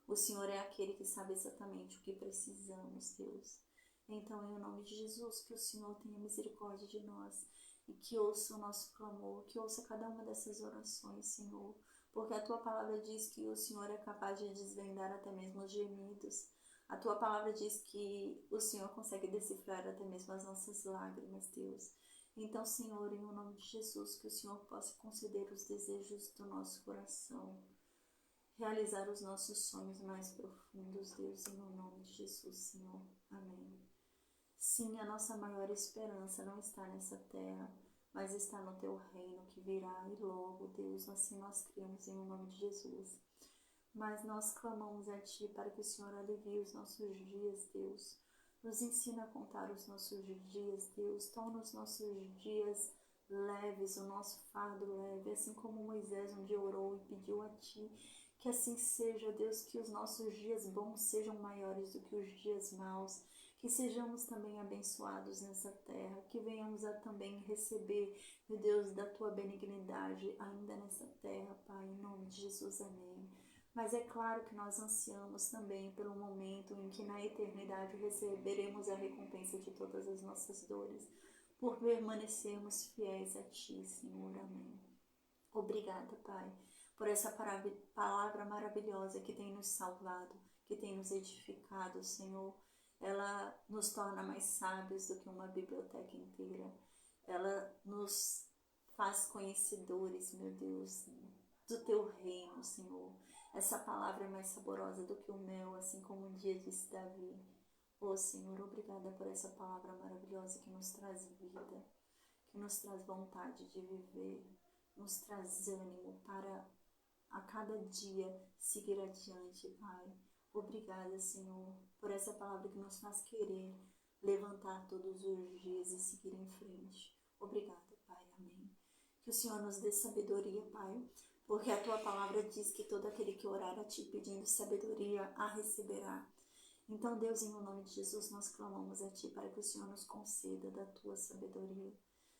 O Senhor é aquele que sabe exatamente o que precisamos, Deus. Então, em nome de Jesus, que o Senhor tenha misericórdia de nós e que ouça o nosso clamor, que ouça cada uma dessas orações, Senhor. Porque a Tua palavra diz que o Senhor é capaz de desvendar até mesmo os gemidos. A Tua palavra diz que o Senhor consegue decifrar até mesmo as nossas lágrimas, Deus. Então, Senhor, em nome de Jesus, que o Senhor possa conceder os desejos do nosso coração, realizar os nossos sonhos mais profundos, Deus, em nome de Jesus, Senhor. Amém. Sim, a nossa maior esperança não está nessa terra, mas está no Teu reino que virá e logo, Deus, assim nós cremos em nome de Jesus. Mas nós clamamos a Ti para que o Senhor alivie os nossos dias, Deus. Nos ensina a contar os nossos dias, Deus. Torna os nossos dias leves, o nosso fardo leve, assim como Moisés um dia orou e pediu a Ti. Que assim seja, Deus, que os nossos dias bons sejam maiores do que os dias maus. Que sejamos também abençoados nessa terra, que venhamos a também receber, meu Deus, da Tua benignidade ainda nessa terra, Pai, em nome de Jesus, amém. Mas é claro que nós ansiamos também pelo momento em que na eternidade receberemos a recompensa de todas as nossas dores, por permanecermos fiéis a Ti, Senhor, amém. Obrigada, Pai, por essa palavra maravilhosa que tem nos salvado, que tem nos edificado, Senhor. Ela nos torna mais sábios do que uma biblioteca inteira. Ela nos faz conhecedores, meu Deus, do Teu reino, Senhor. Essa palavra é mais saborosa do que o mel, assim como um dia disse Davi. Oh, Senhor, obrigada por essa palavra maravilhosa que nos traz vida, que nos traz vontade de viver, nos traz ânimo para a cada dia seguir adiante, Pai. Obrigada, Senhor, por essa palavra que nos faz querer levantar todos os dias e seguir em frente. Obrigada, Pai. Amém. Que o Senhor nos dê sabedoria, Pai, porque a Tua palavra diz que todo aquele que orar a Ti pedindo sabedoria, a receberá. Então, Deus, em nome de Jesus, nós clamamos a Ti para que o Senhor nos conceda da Tua sabedoria.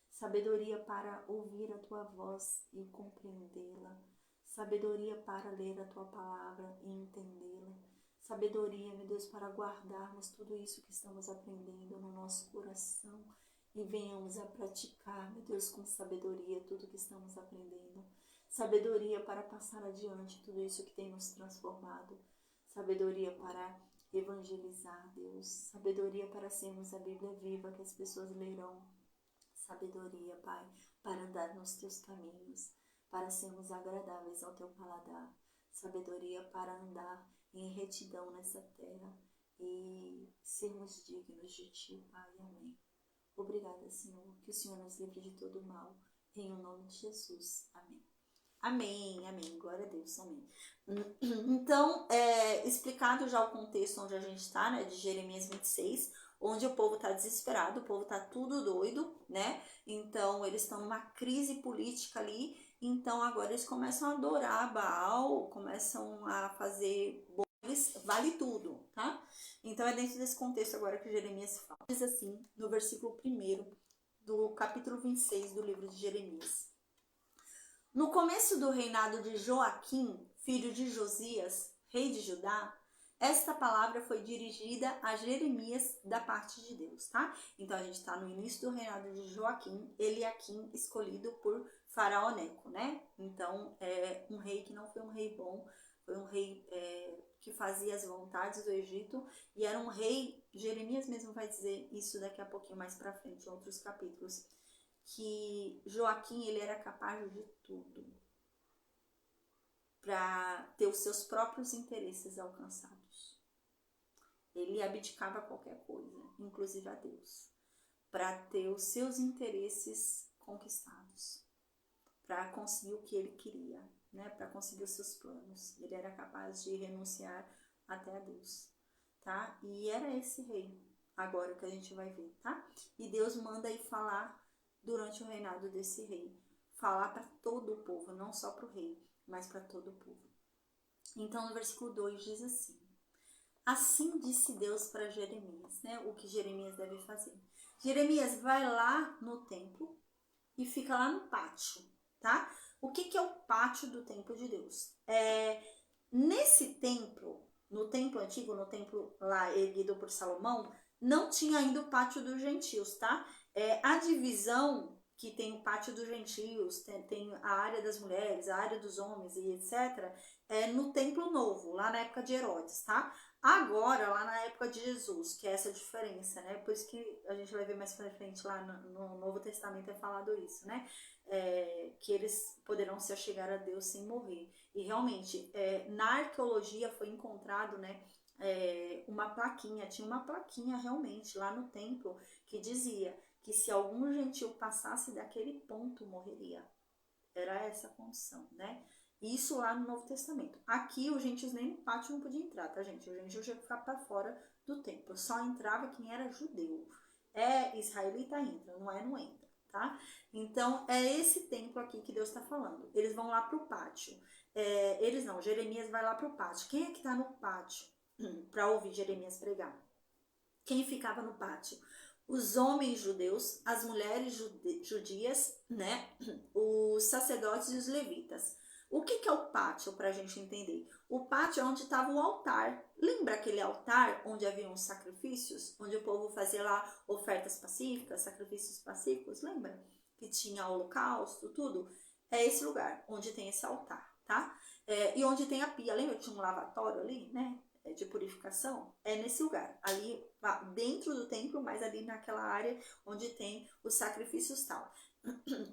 Sabedoria para ouvir a Tua voz e compreendê-la. Sabedoria para ler a Tua palavra e entendê-la. Sabedoria, meu Deus, para guardarmos tudo isso que estamos aprendendo no nosso coração e venhamos a praticar, meu Deus, com sabedoria tudo que estamos aprendendo. Sabedoria para passar adiante tudo isso que tem nos transformado. Sabedoria para evangelizar, Deus. Sabedoria para sermos a Bíblia viva que as pessoas lerão. Sabedoria, Pai, para andar nos Teus caminhos, para sermos agradáveis ao Teu paladar. Sabedoria para andar em retidão nessa terra e sermos dignos de Ti, Pai. Amém. Obrigada, Senhor, que o Senhor nos livre de todo mal. Em o nome de Jesus. Amém. Amém, amém. Glória a Deus, amém. Então, explicado já o contexto onde a gente está, né, de Jeremias 26, onde o povo está desesperado, o povo está tudo doido, né? Então, eles estão numa crise política ali. Então, agora eles começam a adorar Baal, começam a fazer bois, vale tudo, tá? Então, é dentro desse contexto agora que Jeremias fala. Diz assim, no versículo 1 do capítulo 26 do livro de Jeremias. No começo do reinado de Joaquim, filho de Josias, rei de Judá, esta palavra foi dirigida a Jeremias da parte de Deus, tá? Então, a gente está no início do reinado de Joaquim, Eliaquim, escolhido por Faraó Neco, né? Então, é um rei que não foi um rei bom, foi um rei que fazia as vontades do Egito, e era um rei, Jeremias mesmo vai dizer isso daqui a pouquinho mais para frente, em outros capítulos, que Joaquim, ele era capaz de tudo para ter os seus próprios interesses alcançados. Ele abdicava qualquer coisa, inclusive a Deus, para ter os seus interesses conquistados, para conseguir o que ele queria, né? Para conseguir os seus planos. Ele era capaz de renunciar até a Deus, tá? E era esse rei, agora que a gente vai ver, tá? E Deus manda aí falar durante o reinado desse rei, falar para todo o povo, não só para o rei, mas para todo o povo. Então, no versículo 2 diz assim: assim disse Deus para Jeremias, né? O que Jeremias deve fazer. Jeremias vai lá no templo e fica lá no pátio, tá? O que é o pátio do templo de Deus? Nesse templo, no templo antigo, no templo lá erguido por Salomão, não tinha ainda o pátio dos gentios, tá? A divisão que tem o pátio dos gentios, tem a área das mulheres, a área dos homens e etc., no templo novo, lá na época de Herodes, tá? Agora, lá na época de Jesus, que é essa diferença, né? Por isso que a gente vai ver mais pra frente lá no Novo Testamento é falado isso, né? Que eles poderão se achegar a Deus sem morrer. E realmente, na arqueologia foi encontrado, né? Uma plaquinha, tinha uma plaquinha realmente lá no templo que dizia que se algum gentil passasse daquele ponto, morreria. Era essa a condição, né? Isso lá no Novo Testamento. Aqui os gentios nem no pátio não podia entrar, tá, gente? O gentil tinha que ficar para fora do templo. Só entrava quem era judeu. Israelita entra, não entra, tá? Então, é esse templo aqui que Deus está falando. Eles vão lá pro pátio. Jeremias vai lá pro pátio. Quem é que tá no pátio para ouvir Jeremias pregar? Quem ficava no pátio? Os homens judeus, as mulheres judias, né? Os sacerdotes e os levitas. O que é o pátio, para a gente entender? O pátio é onde estava o altar. Lembra aquele altar onde haviam os sacrifícios? Onde o povo fazia lá ofertas pacíficas, sacrifícios pacíficos? Lembra? Que tinha holocausto, tudo? É esse lugar, onde tem esse altar, tá? E onde tem a pia. Lembra que tinha um lavatório ali, né? De purificação, nesse lugar, ali dentro do templo, mas ali naquela área onde tem os sacrifícios tal.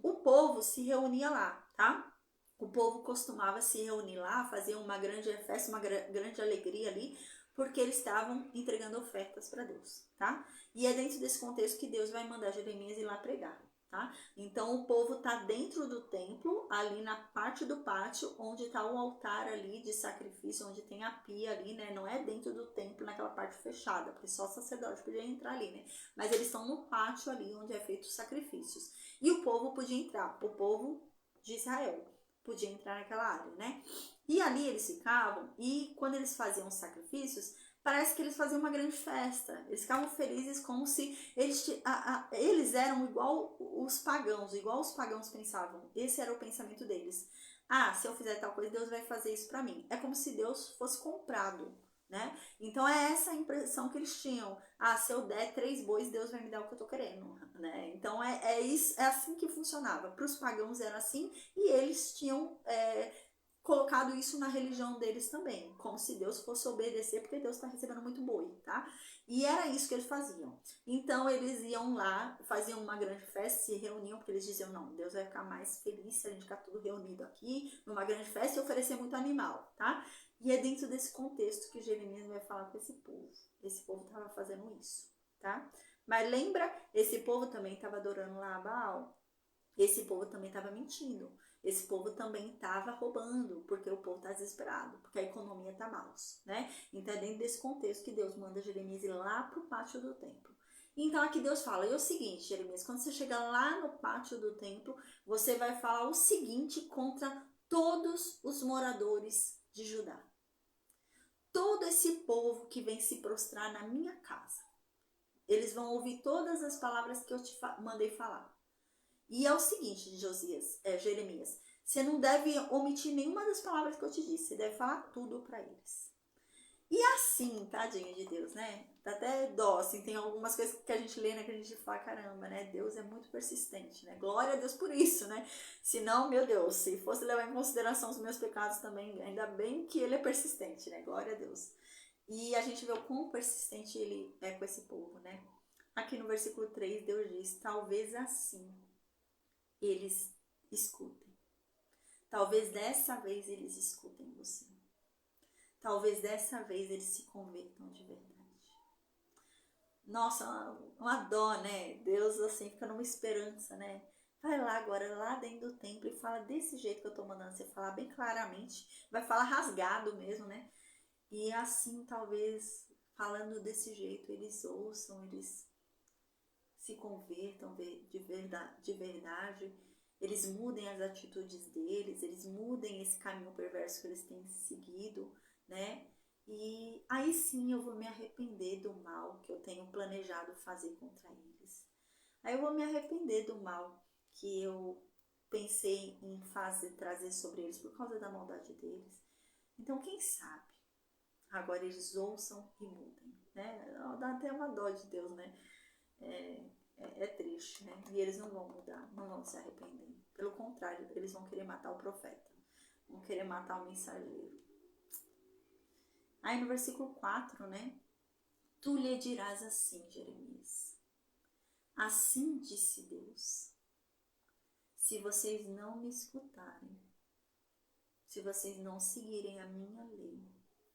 O povo se reunia lá, tá? O povo costumava se reunir lá, fazer uma grande festa, uma grande alegria ali, porque eles estavam entregando ofertas para Deus, tá? E é dentro desse contexto que Deus vai mandar Jeremias ir lá pregar. Tá? Então o povo está dentro do templo, ali na parte do pátio, onde está o altar ali de sacrifício, onde tem a pia ali, né? Não é dentro do templo, naquela parte fechada, porque só o sacerdote podia entrar ali, né? Mas eles estão no pátio ali, onde é feito os sacrifícios. E o povo podia entrar, o povo de Israel podia entrar naquela área, né? E ali eles ficavam, e quando eles faziam os sacrifícios, parece que eles faziam uma grande festa. Eles ficavam felizes como se eles eram igual os pagãos pensavam. Esse era o pensamento deles. Se eu fizer tal coisa, Deus vai fazer isso para mim. É como se Deus fosse comprado, né? Então é essa a impressão que eles tinham. Se eu der 3 bois, Deus vai me dar o que eu tô querendo, né? Então isso, é assim que funcionava. Para os pagãos era assim, e eles tinham colocado isso na religião deles também, como se Deus fosse obedecer, porque Deus está recebendo muito boi, tá? E era isso que eles faziam. Então eles iam lá, faziam uma grande festa, se reuniam, porque eles diziam, não, Deus vai ficar mais feliz se a gente ficar tudo reunido aqui, numa grande festa e oferecer muito animal, tá? E é dentro desse contexto que Jeremias vai falar com esse povo. Esse povo estava fazendo isso, tá? Mas lembra, esse povo também estava adorando lá a Baal. Esse povo também estava mentindo. Esse povo também estava roubando, porque o povo está desesperado, porque a economia está mal, né? Então é dentro desse contexto que Deus manda Jeremias ir lá para o pátio do templo. Então aqui Deus fala, é o seguinte, Jeremias, quando você chegar lá no pátio do templo, você vai falar o seguinte contra todos os moradores de Judá. Todo esse povo que vem se prostrar na minha casa, eles vão ouvir todas as palavras que eu te mandei falar. E é o seguinte, Jeremias, você não deve omitir nenhuma das palavras que eu te disse, você deve falar tudo para eles. E assim, tadinho de Deus, né? Dá até dó, assim, tem algumas coisas que a gente lê, né, que a gente fala, caramba, né? Deus é muito persistente, né? Glória a Deus por isso, né? Senão, meu Deus, se fosse levar em consideração os meus pecados também, ainda bem que ele é persistente, né? Glória a Deus. E a gente vê o quão persistente ele é com esse povo, né? Aqui no versículo 3, Deus diz, talvez assim eles escutem. Talvez dessa vez eles escutem você. Talvez dessa vez eles se convertam de verdade. Nossa, uma dó, né? Deus assim fica numa esperança, né? Vai lá agora, lá dentro do templo e fala desse jeito que eu tô mandando você falar bem claramente. Vai falar rasgado mesmo, né? E assim, talvez, falando desse jeito, eles ouçam, eles se convertam de verdade, eles mudem as atitudes deles, eles mudem esse caminho perverso que eles têm seguido, né? E aí sim eu vou me arrepender do mal que eu tenho planejado fazer contra eles. Aí eu vou me arrepender do mal que eu pensei em trazer sobre eles por causa da maldade deles. Então, quem sabe, agora eles ouçam e mudem, né? Dá até uma dó de Deus, né? É triste, né? E eles não vão mudar, não vão se arrepender. Pelo contrário, eles vão querer matar o profeta, vão querer matar o mensageiro. Aí no versículo 4, né? Tu lhe dirás assim, Jeremias. Assim disse Deus. Se vocês não me escutarem, se vocês não seguirem a minha lei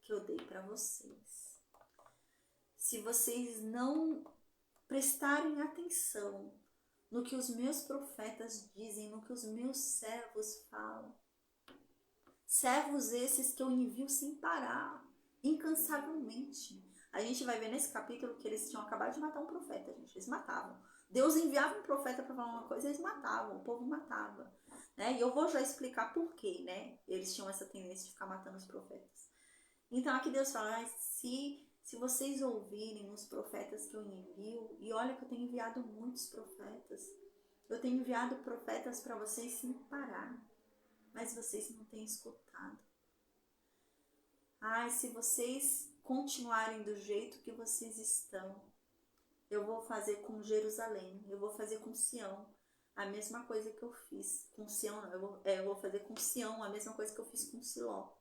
que eu dei para vocês, se vocês não prestarem atenção no que os meus profetas dizem, no que os meus servos falam, servos esses que eu envio sem parar, incansavelmente. A gente vai ver nesse capítulo que eles tinham acabado de matar um profeta, gente. Eles matavam. Deus enviava um profeta para falar uma coisa, eles matavam, o povo matava. Né? E eu vou já explicar por quê, né? Eles tinham essa tendência de ficar matando os profetas. Então aqui Deus fala, se vocês ouvirem os profetas que eu envio, e olha que eu tenho enviado muitos profetas, eu tenho enviado profetas para vocês sem parar, mas vocês não têm escutado. Se vocês continuarem do jeito que vocês estão, eu vou fazer com Jerusalém, eu vou fazer com Sião a mesma coisa que eu fiz com Sião, não, eu vou fazer com Sião a mesma coisa que eu fiz com Siló.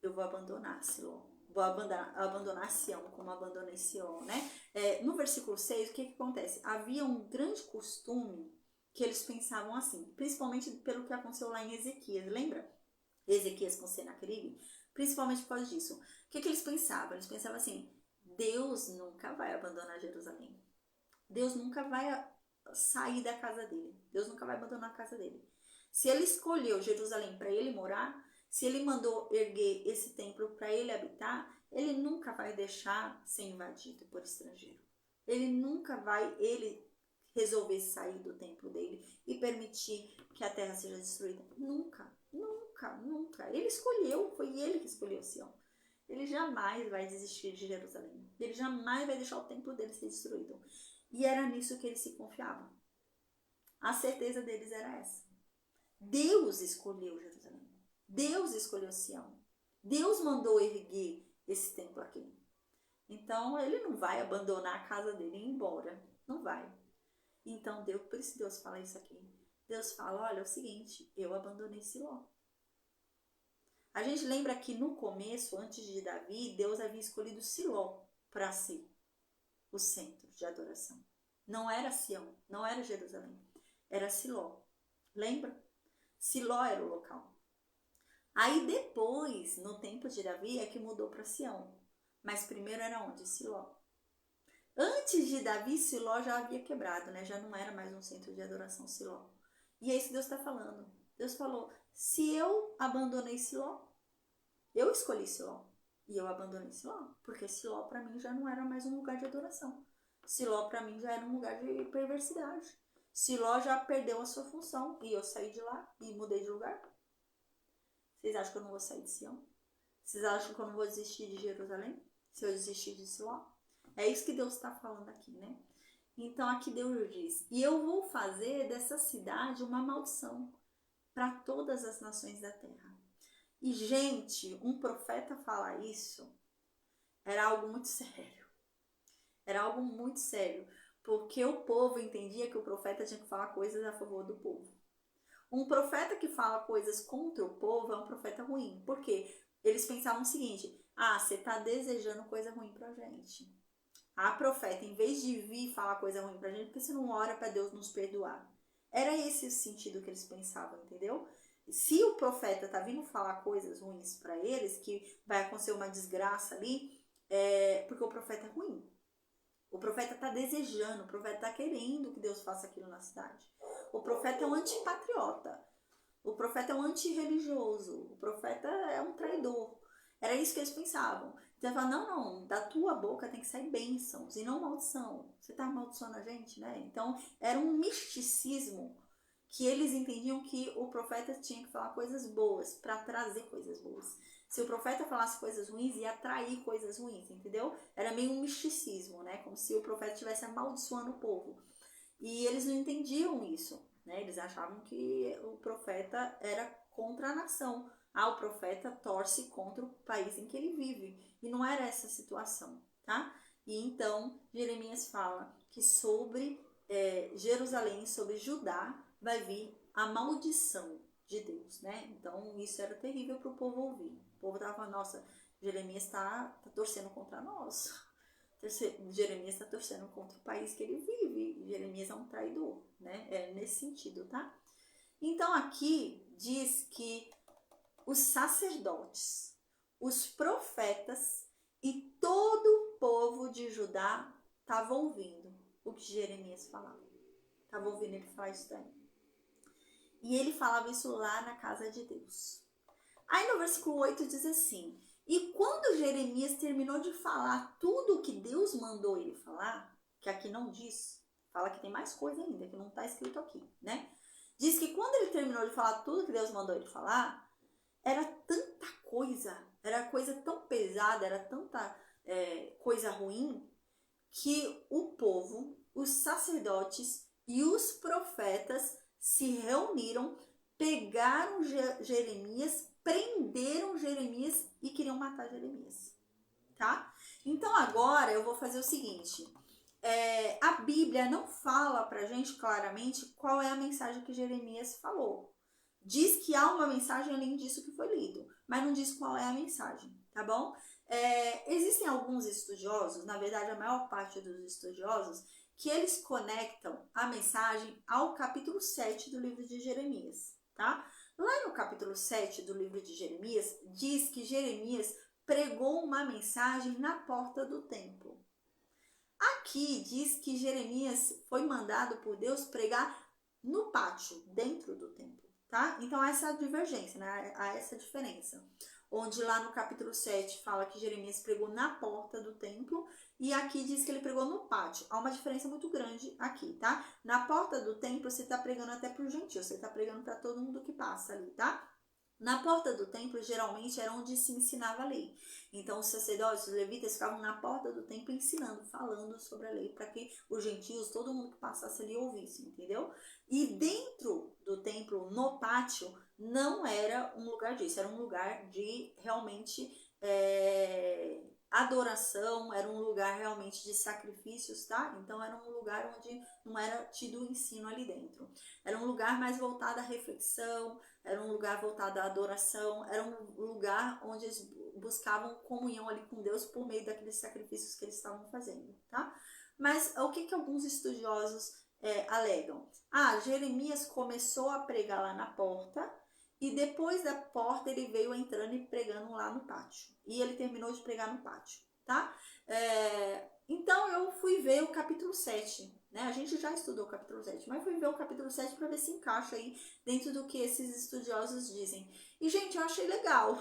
Eu vou abandonar Siló, vou abandonar Sião, como abandonei Sião, né? No versículo 6, o que acontece? Havia um grande costume que eles pensavam assim, principalmente pelo que aconteceu lá em Ezequias, lembra? Ezequias com Senaqueribe, principalmente por causa disso. O que eles pensavam? Eles pensavam assim, Deus nunca vai abandonar Jerusalém. Deus nunca vai sair da casa dele. Deus nunca vai abandonar a casa dele. Se ele escolheu Jerusalém para ele morar, se ele mandou erguer esse templo para ele habitar, ele nunca vai deixar ser invadido por estrangeiro. Ele nunca vai, resolver sair do templo dele e permitir que a terra seja destruída. Nunca, nunca, nunca. Ele escolheu, foi ele que escolheu Sião. Ele jamais vai desistir de Jerusalém. Ele jamais vai deixar o templo dele ser destruído. E era nisso que eles se confiavam. A certeza deles era essa. Deus escolheu Jerusalém. Deus escolheu Sião. Deus mandou erguer esse templo aqui. Então, ele não vai abandonar a casa dele e ir embora. Não vai. Então, por isso Deus fala isso aqui. Deus fala, olha, é o seguinte, eu abandonei Siló. A gente lembra que no começo, antes de Davi, Deus havia escolhido Siló para si, o centro de adoração. Não era Sião, não era Jerusalém, era Siló. Lembra? Siló era o local. Aí depois, no tempo de Davi, é que mudou para Sião. Mas primeiro era onde? Siló. Antes de Davi, Siló já havia quebrado, né? Já não era mais um centro de adoração Siló. E é isso que Deus está falando. Deus falou, se eu abandonei Siló, eu escolhi Siló. E eu abandonei Siló, porque Siló para mim já não era mais um lugar de adoração. Siló para mim já era um lugar de perversidade. Siló já perdeu a sua função e eu saí de lá e mudei de lugar. Vocês acham que eu não vou sair de Sião? Vocês acham que eu não vou desistir de Jerusalém? Se eu desistir de Siló? É isso que Deus está falando aqui, né? Então aqui Deus diz, e eu vou fazer dessa cidade uma maldição para todas as nações da terra. E gente, um profeta falar isso era algo muito sério. Era algo muito sério, porque o povo entendia que o profeta tinha que falar coisas a favor do povo. Um profeta que fala coisas contra o povo é um profeta ruim. Por quê? Eles pensavam o seguinte, você está desejando coisa ruim pra gente. Profeta, em vez de vir falar coisa ruim pra gente, por que você não ora para Deus nos perdoar? Era esse o sentido que eles pensavam, entendeu? Se o profeta tá vindo falar coisas ruins para eles, que vai acontecer uma desgraça ali, porque o profeta é ruim. O profeta está desejando, o profeta está querendo que Deus faça aquilo na cidade. O profeta é um antipatriota. O profeta é um antirreligioso. O profeta é um traidor. Era isso que eles pensavam. Então, ele fala, não, da tua boca tem que sair bênçãos e não maldição. Você está amaldiçoando a gente, né? Então, era um misticismo que eles entendiam que o profeta tinha que falar coisas boas para trazer coisas boas. Se o profeta falasse coisas ruins, ia atrair coisas ruins, entendeu? Era meio um misticismo, né? Como se o profeta estivesse amaldiçoando o povo. E eles não entendiam isso, né? Eles achavam que o profeta era contra a nação. O profeta torce contra o país em que ele vive. E não era essa a situação, tá? E então, Jeremias fala que sobre Jerusalém, sobre Judá, vai vir a maldição de Deus, né? Então, isso era terrível para o povo ouvir. O povo estava falando, nossa, Jeremias está torcendo contra nós. Jeremias está torcendo contra o país que ele vive. Jeremias é um traidor, né? É nesse sentido, tá? Então, aqui diz que os sacerdotes, os profetas e todo o povo de Judá estavam ouvindo o que Jeremias falava. Estavam ouvindo ele falar isso daí. E ele falava isso lá na casa de Deus. Aí no versículo 8 diz assim: e quando Jeremias terminou de falar tudo o que Deus mandou ele falar, que aqui não diz, fala que tem mais coisa ainda, que não está escrito aqui, né? Diz que quando ele terminou de falar tudo que Deus mandou ele falar, era tanta coisa, era coisa tão pesada, era tanta coisa ruim, que o povo, os sacerdotes e os profetas se reuniram, pegaram Jeremias, prenderam Jeremias e queriam matar Jeremias, tá? Então agora eu vou fazer o seguinte, a Bíblia não fala pra gente claramente qual é a mensagem que Jeremias falou. Diz que há uma mensagem além disso que foi lido, mas não diz qual é a mensagem, tá bom? Existem alguns estudiosos, na verdade a maior parte dos estudiosos, que eles conectam a mensagem ao capítulo 7 do livro de Jeremias, tá? Lá no capítulo 7 do livro de Jeremias, diz que Jeremias pregou uma mensagem na porta do templo. Aqui diz que Jeremias foi mandado por Deus pregar no pátio, dentro do templo, tá? Então, essa divergência, né? Há essa diferença. Onde lá no capítulo 7 fala que Jeremias pregou na porta do templo e aqui diz que ele pregou no pátio. Há uma diferença muito grande aqui, tá? Na porta do templo você está pregando até para os gentios, você está pregando para todo mundo que passa ali, tá? Na porta do templo, geralmente, era onde se ensinava a lei. Então, os sacerdotes, os levitas, ficavam na porta do templo ensinando, falando sobre a lei, para que os gentios, todo mundo que passasse ali, ouvisse, entendeu? E dentro do templo, no pátio, não era um lugar disso, era um lugar de realmente adoração, era um lugar realmente de sacrifícios, tá? Então, era um lugar onde não era tido o ensino ali dentro. Era um lugar mais voltado à reflexão, era um lugar voltado à adoração, era um lugar onde eles buscavam comunhão ali com Deus por meio daqueles sacrifícios que eles estavam fazendo, tá? Mas o que alguns estudiosos alegam? Jeremias começou a pregar lá na porta e depois da porta ele veio entrando e pregando lá no pátio. E ele terminou de pregar no pátio, tá? Então eu fui ver o capítulo 7, né? A gente já estudou o capítulo 7, mas fui ver o capítulo 7 para ver se encaixa aí dentro do que esses estudiosos dizem. E, gente, eu achei legal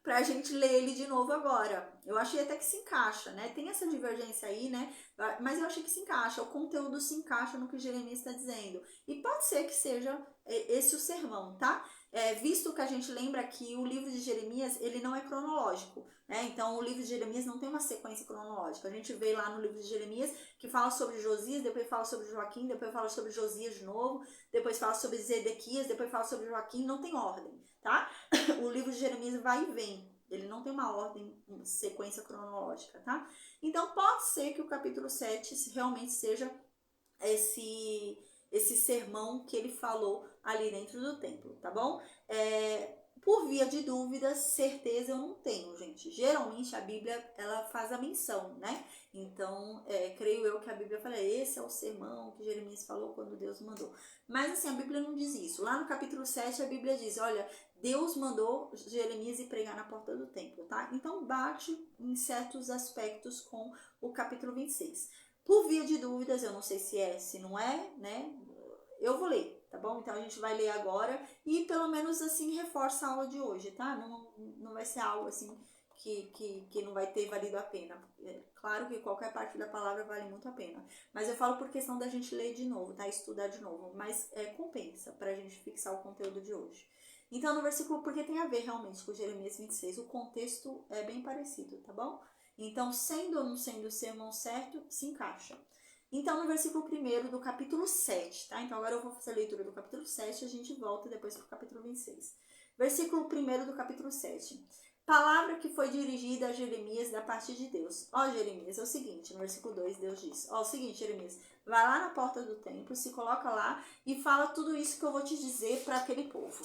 pra gente ler ele de novo agora. Eu achei até que se encaixa, né? Tem essa divergência aí, né? Mas eu achei que se encaixa, o conteúdo se encaixa no que Jeremias está dizendo. E pode ser que seja esse o sermão, tá? Visto que a gente lembra que o livro de Jeremias, ele não é cronológico, né? Então, o livro de Jeremias não tem uma sequência cronológica. A gente vê lá no livro de Jeremias que fala sobre Josias, depois fala sobre Joaquim, depois fala sobre Josias de novo, depois fala sobre Zedequias, depois fala sobre Joaquim, não tem ordem, tá? O livro de Jeremias vai e vem, ele não tem uma ordem, uma sequência cronológica, tá? Então, pode ser que o capítulo 7 realmente seja esse sermão que ele falou ali dentro do templo, tá bom? Por via de dúvidas, certeza eu não tenho, gente. Geralmente a Bíblia, ela faz a menção, né? Então, creio eu que a Bíblia fala, esse é o sermão que Jeremias falou quando Deus mandou. Mas assim, a Bíblia não diz isso. Lá no capítulo 7, a Bíblia diz, olha, Deus mandou Jeremias ir pregar na porta do templo, tá? Então, bate em certos aspectos com o capítulo 26. Por via de dúvidas, eu não sei se é, se não é, né? Eu vou ler, tá bom? Então a gente vai ler agora e pelo menos assim reforça a aula de hoje, tá? Não vai ser algo assim que não vai ter valido a pena. Claro que qualquer parte da palavra vale muito a pena. Mas eu falo por questão da gente ler de novo, tá? Estudar de novo. Mas compensa pra gente fixar o conteúdo de hoje. Então no versículo, porque tem a ver realmente com Jeremias 26, o contexto é bem parecido, tá bom? Então, sendo ou não sendo o sermão certo, se encaixa. Então, no versículo 1 do capítulo 7, tá? Então, agora eu vou fazer a leitura do capítulo 7 e a gente volta depois para o capítulo 26. Versículo 1 do capítulo 7. Palavra que foi dirigida a Jeremias da parte de Deus. Ó, Jeremias, é o seguinte, no versículo 2, Deus diz. Ó, é o seguinte, Jeremias, vai lá na porta do templo, se coloca lá e fala tudo isso que eu vou te dizer para aquele povo.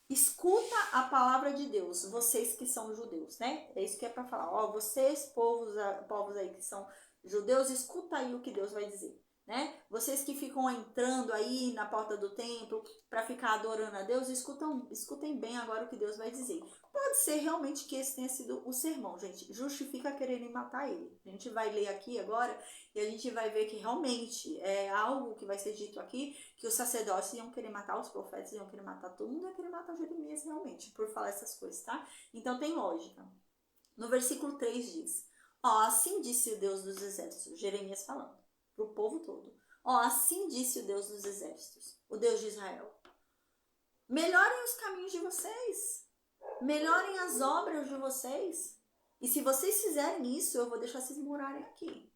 Escuta a palavra de Deus, vocês que são judeus, né? É isso que é para falar. Ó, vocês, povos aí que são judeus, escuta aí o que Deus vai dizer, né? Vocês que ficam entrando aí na porta do templo para ficar adorando a Deus, escutem bem agora o que Deus vai dizer. Pode ser realmente que esse tenha sido o sermão, gente. Justifica quererem matar ele. A gente vai ler aqui agora e a gente vai ver que realmente é algo que vai ser dito aqui, que os sacerdotes iam querer matar, os profetas iam querer matar, todo mundo ia querer matar Jeremias realmente, por falar essas coisas, tá? Então tem lógica. No versículo 3 diz, ó, assim disse o Deus dos exércitos, Jeremias falando, pro povo todo. Ó, assim disse o Deus dos exércitos, o Deus de Israel. Melhorem os caminhos de vocês. Melhorem as obras de vocês. E se vocês fizerem isso, eu vou deixar vocês morarem aqui.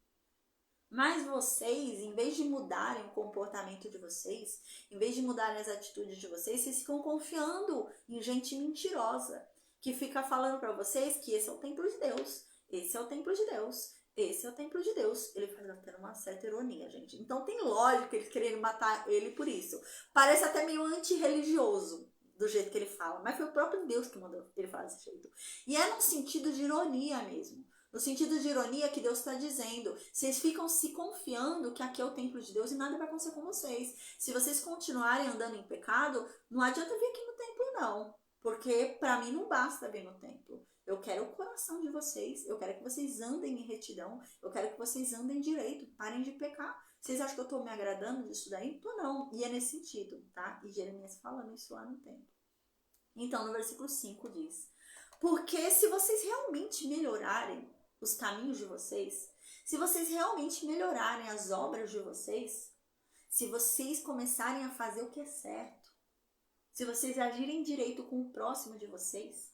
Mas vocês, em vez de mudarem o comportamento de vocês, em vez de mudarem as atitudes de vocês ficam confiando em gente mentirosa, que fica falando para vocês que esse é o templo de Deus, esse é o templo de Deus, esse é o templo de Deus. Ele faz até uma certa ironia, gente. Então tem lógica eles quererem matar ele por isso. Parece até meio antirreligioso do jeito que ele fala, mas foi o próprio Deus que mandou ele falar desse jeito. E é num sentido de ironia mesmo. No sentido de ironia que Deus está dizendo, vocês ficam se confiando que aqui é o templo de Deus e nada vai acontecer com vocês. Se vocês continuarem andando em pecado, não adianta vir aqui no templo não, porque para mim não basta vir no templo. Eu quero o coração de vocês, eu quero que vocês andem em retidão, eu quero que vocês andem direito, parem de pecar. Vocês acham que eu estou me agradando disso daí? Tô não. E é nesse sentido, tá? E Jeremias falando isso lá no templo. Então, no versículo 5 diz, porque se vocês realmente melhorarem os caminhos de vocês, se vocês realmente melhorarem as obras de vocês, se vocês começarem a fazer o que é certo, se vocês agirem direito com o próximo de vocês,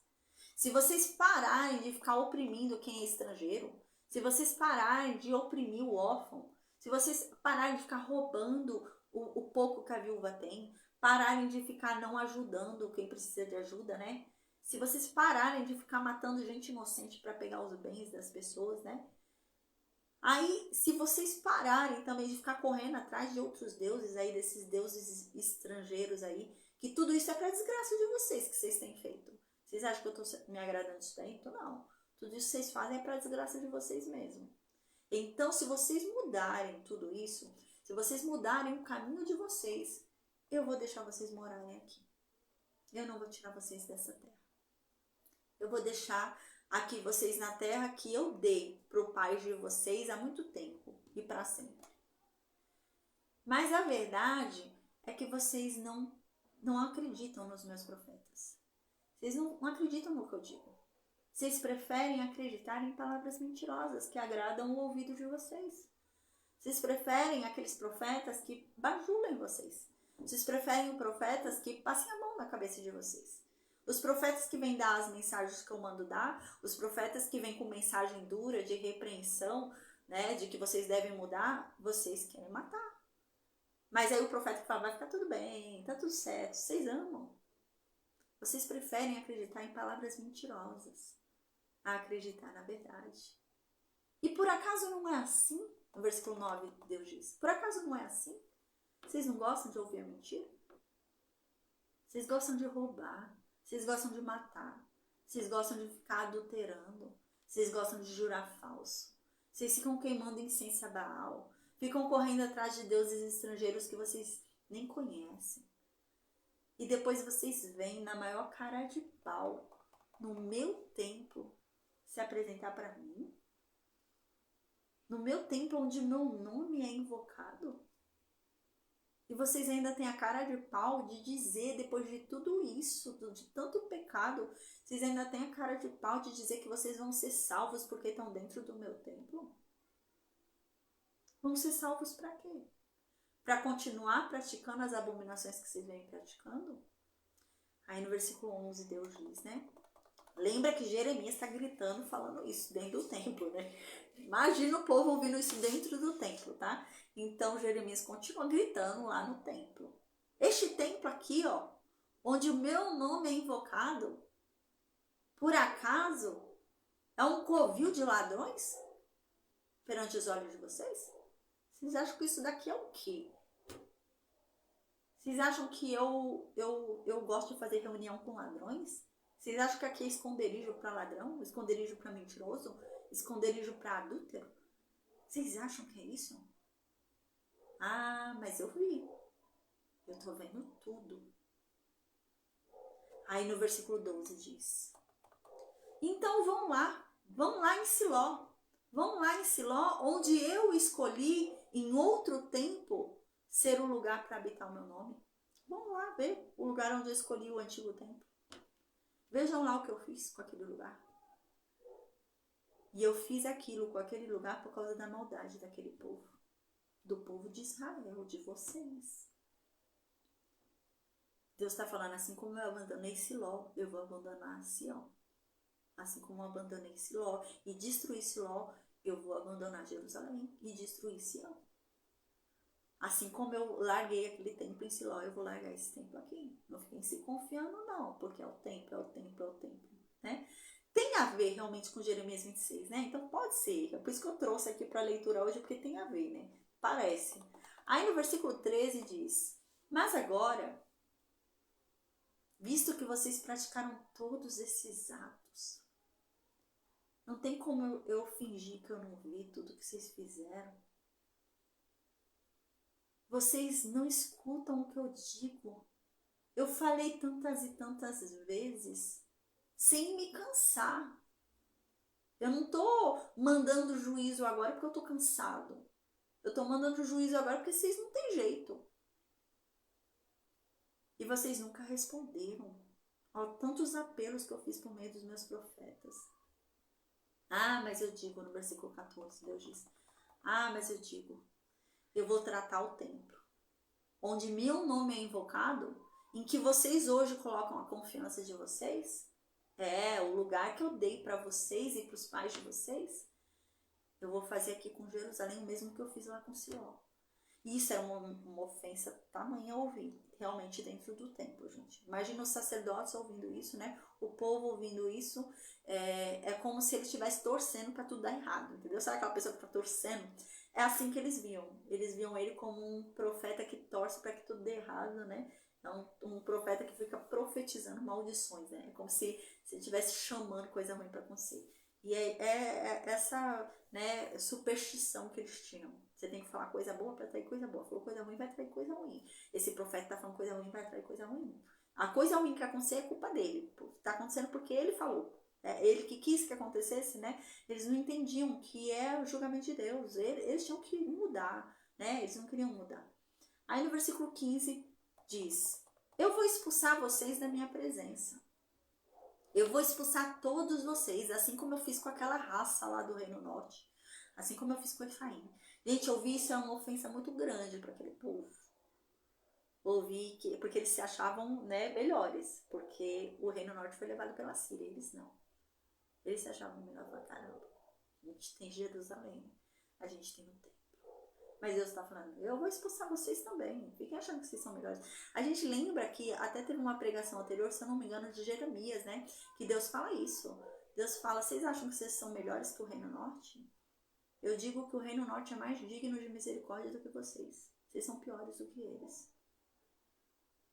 se vocês pararem de ficar oprimindo quem é estrangeiro, se vocês pararem de oprimir o órfão, se vocês pararem de ficar roubando o pouco que a viúva tem, pararem de ficar não ajudando quem precisa de ajuda, né? Se vocês pararem de ficar matando gente inocente para pegar os bens das pessoas, né? Aí, se vocês pararem também de ficar correndo atrás de outros deuses aí, desses deuses estrangeiros aí, que tudo isso é para desgraça de vocês que vocês têm feito. Vocês acham que eu estou me agradando disso daí? Então, não. Tudo isso que vocês fazem é para desgraça de vocês mesmo. Então, se vocês mudarem tudo isso, se vocês mudarem o caminho de vocês, eu vou deixar vocês morarem aqui. Eu não vou tirar vocês dessa terra. Eu vou deixar aqui vocês na terra que eu dei para o pai de vocês há muito tempo e para sempre. Mas a verdade é que vocês não acreditam nos meus profetas. Vocês não acreditam no que eu digo. Vocês preferem acreditar em palavras mentirosas que agradam o ouvido de vocês. Vocês preferem aqueles profetas que bajulem vocês. Vocês preferem profetas que passem a mão na cabeça de vocês. Os profetas que vêm dar as mensagens que eu mando dar, os profetas que vêm com mensagem dura de repreensão, né, de que vocês devem mudar, vocês querem matar. Mas aí o profeta que fala, vai ficar tudo bem, tá tudo certo, vocês amam. Vocês preferem acreditar em palavras mentirosas a acreditar na verdade. E por acaso não é assim? No versículo 9, Deus diz, por acaso não é assim? Vocês não gostam de ouvir a mentira? Vocês gostam de roubar. Vocês gostam de matar. Vocês gostam de ficar adulterando. Vocês gostam de jurar falso. Vocês ficam queimando incenso a Baal. Ficam correndo atrás de deuses estrangeiros que vocês nem conhecem. E depois vocês vêm na maior cara de pau, no meu templo, se apresentar para mim. No meu templo onde meu nome é invocado. E vocês ainda têm a cara de pau de dizer, depois de tudo isso, de tanto pecado, vocês ainda têm a cara de pau de dizer que vocês vão ser salvos porque estão dentro do meu templo? Vão ser salvos para quê? Para continuar praticando as abominações que vocês vêm praticando? Aí no versículo 11 Deus diz, né? Lembra que Jeremias está gritando, falando isso dentro do templo, né? Imagina o povo ouvindo isso dentro do templo, tá? Então Jeremias continua gritando lá no templo. Este templo aqui, ó, onde o meu nome é invocado, por acaso é um covil de ladrões perante os olhos de vocês? Vocês acham que isso daqui é o quê? Vocês acham que eu gosto de fazer reunião com ladrões? Vocês acham que aqui é esconderijo para ladrão? Esconderijo para mentiroso? Esconderijo para adúltero? Vocês acham que é isso? Ah, mas eu vi. Eu tô vendo tudo. Aí no versículo 12 diz: então vão lá em Siló. Vão lá em Siló, onde eu escolhi em outro tempo ser o lugar para habitar o meu nome. Vão lá ver o lugar onde eu escolhi o antigo templo. Vejam lá o que eu fiz com aquele lugar. E eu fiz aquilo com aquele lugar por causa da maldade daquele povo. Do povo de Israel, de vocês. Deus está falando, assim como eu abandonei Siló, eu vou abandonar Sião. Assim como eu abandonei Siló e destruí Siló, eu vou abandonar Jerusalém e destruir Sião. Assim como eu larguei aquele templo em Siló, eu vou largar esse templo aqui. Não fiquem se confiando não, porque é o templo, né? Tem a ver realmente com Jeremias 26, né? Então pode ser. É por isso que eu trouxe aqui para a leitura hoje, porque tem a ver, né? Parece. Aí no versículo 13 diz: mas agora, visto que vocês praticaram todos esses atos, não tem como eu fingir que eu não vi tudo que vocês fizeram. Vocês não escutam o que eu digo. Eu falei tantas e tantas vezes, sem me cansar. Eu não estou mandando juízo agora porque eu estou cansado. Eu estou mandando juízo agora porque vocês não têm jeito. E vocês nunca responderam. Ó, tantos apelos que eu fiz por meio dos meus profetas. Ah, mas eu digo, no versículo 14, Deus diz: ah, mas eu digo, eu vou tratar o templo, onde meu nome é invocado, em que vocês hoje colocam a confiança de vocês, o lugar que eu dei para vocês e para os pais de vocês, eu vou fazer aqui com Jerusalém o mesmo que eu fiz lá com Sião. Isso é uma ofensa tamanha ouvir, realmente dentro do templo, gente. Imagina os sacerdotes ouvindo isso, né? O povo ouvindo isso, é como se ele estivesse torcendo para tudo dar errado, entendeu? Sabe aquela pessoa que está torcendo? É assim que eles viam. Eles viam ele como um profeta que torce para que tudo dê errado, né? É um profeta que fica profetizando maldições, né? É como se ele estivesse chamando coisa ruim para acontecer. E é essa, né, superstição que eles tinham. Você tem que falar coisa boa para atrair coisa boa. Falou coisa ruim, vai atrair coisa ruim. Esse profeta tá falando coisa ruim, vai atrair coisa ruim. A coisa ruim que acontecer é culpa dele. Tá acontecendo porque ele falou. É ele que quis que acontecesse, né? Eles não entendiam que é o julgamento de Deus. Eles tinham que mudar, né? Eles não queriam mudar. Aí no versículo 15 diz: eu vou expulsar vocês da minha presença. Eu vou expulsar todos vocês, assim como eu fiz com aquela raça lá do Reino Norte. Assim como eu fiz com Efraim. Gente, ouvir isso é uma ofensa muito grande para aquele povo. Ouvir porque eles se achavam, né, melhores. Porque o Reino Norte foi levado pela Síria, eles não. Eles se achavam melhor pra caramba. A gente tem Jerusalém, a gente tem o templo. Mas Deus está falando, eu vou expulsar vocês também. Fiquem achando que vocês são melhores. A gente lembra que até teve uma pregação anterior, se eu não me engano, de Jeremias, né? Que Deus fala isso. Deus fala, vocês acham que vocês são melhores que o Reino Norte? Eu digo que o Reino Norte é mais digno de misericórdia do que vocês. Vocês são piores do que eles.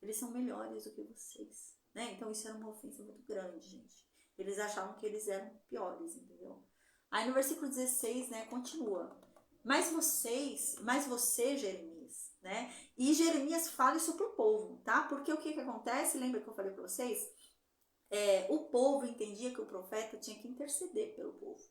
Eles são melhores do que vocês. né? Então isso era uma ofensa muito grande, gente. Eles achavam que eles eram piores, entendeu? Aí no versículo 16, né, continua. Mas você, Jeremias, né? E Jeremias fala isso pro povo, tá? Porque o que acontece? Lembra que eu falei pra vocês? O povo entendia que o profeta tinha que interceder pelo povo,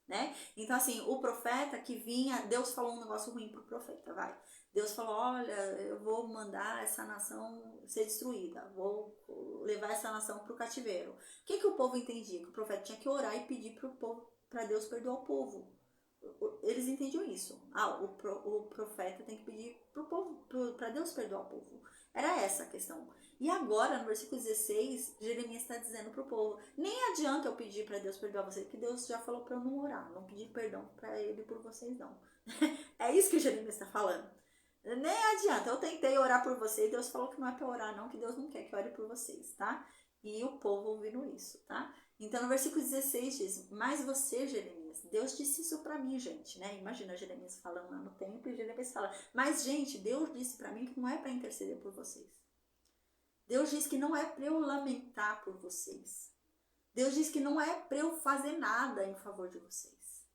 né? Então, assim, o profeta que vinha, Deus falou um negócio ruim pro profeta, vai. Deus falou, olha, eu vou mandar essa nação ser destruída, vou levar essa nação pro cativeiro. O que o povo entendia? Que o profeta tinha que orar e pedir pro povo, para Deus perdoar o povo. Eles entendiam isso. O profeta tem que pedir pro povo, para Deus perdoar o povo. Era essa a questão. E agora, no versículo 16, Jeremias está dizendo pro povo, nem adianta eu pedir para Deus perdoar vocês, porque Deus já falou para eu não orar, não pedir perdão para ele por vocês não. É isso que Jeremias está falando. Nem adianta, eu tentei orar por vocês, Deus falou que não é para orar não, que Deus não quer que eu ore por vocês, tá? E o povo ouvindo isso, tá? Então no versículo 16 diz, mas você, Jeremias, Deus disse isso para mim, gente, né? Imagina Jeremias falando lá no templo e Jeremias fala, mas gente, Deus disse para mim que não é para interceder por vocês. Deus diz que não é para eu lamentar por vocês. Deus diz que não é para eu fazer nada em favor de vocês.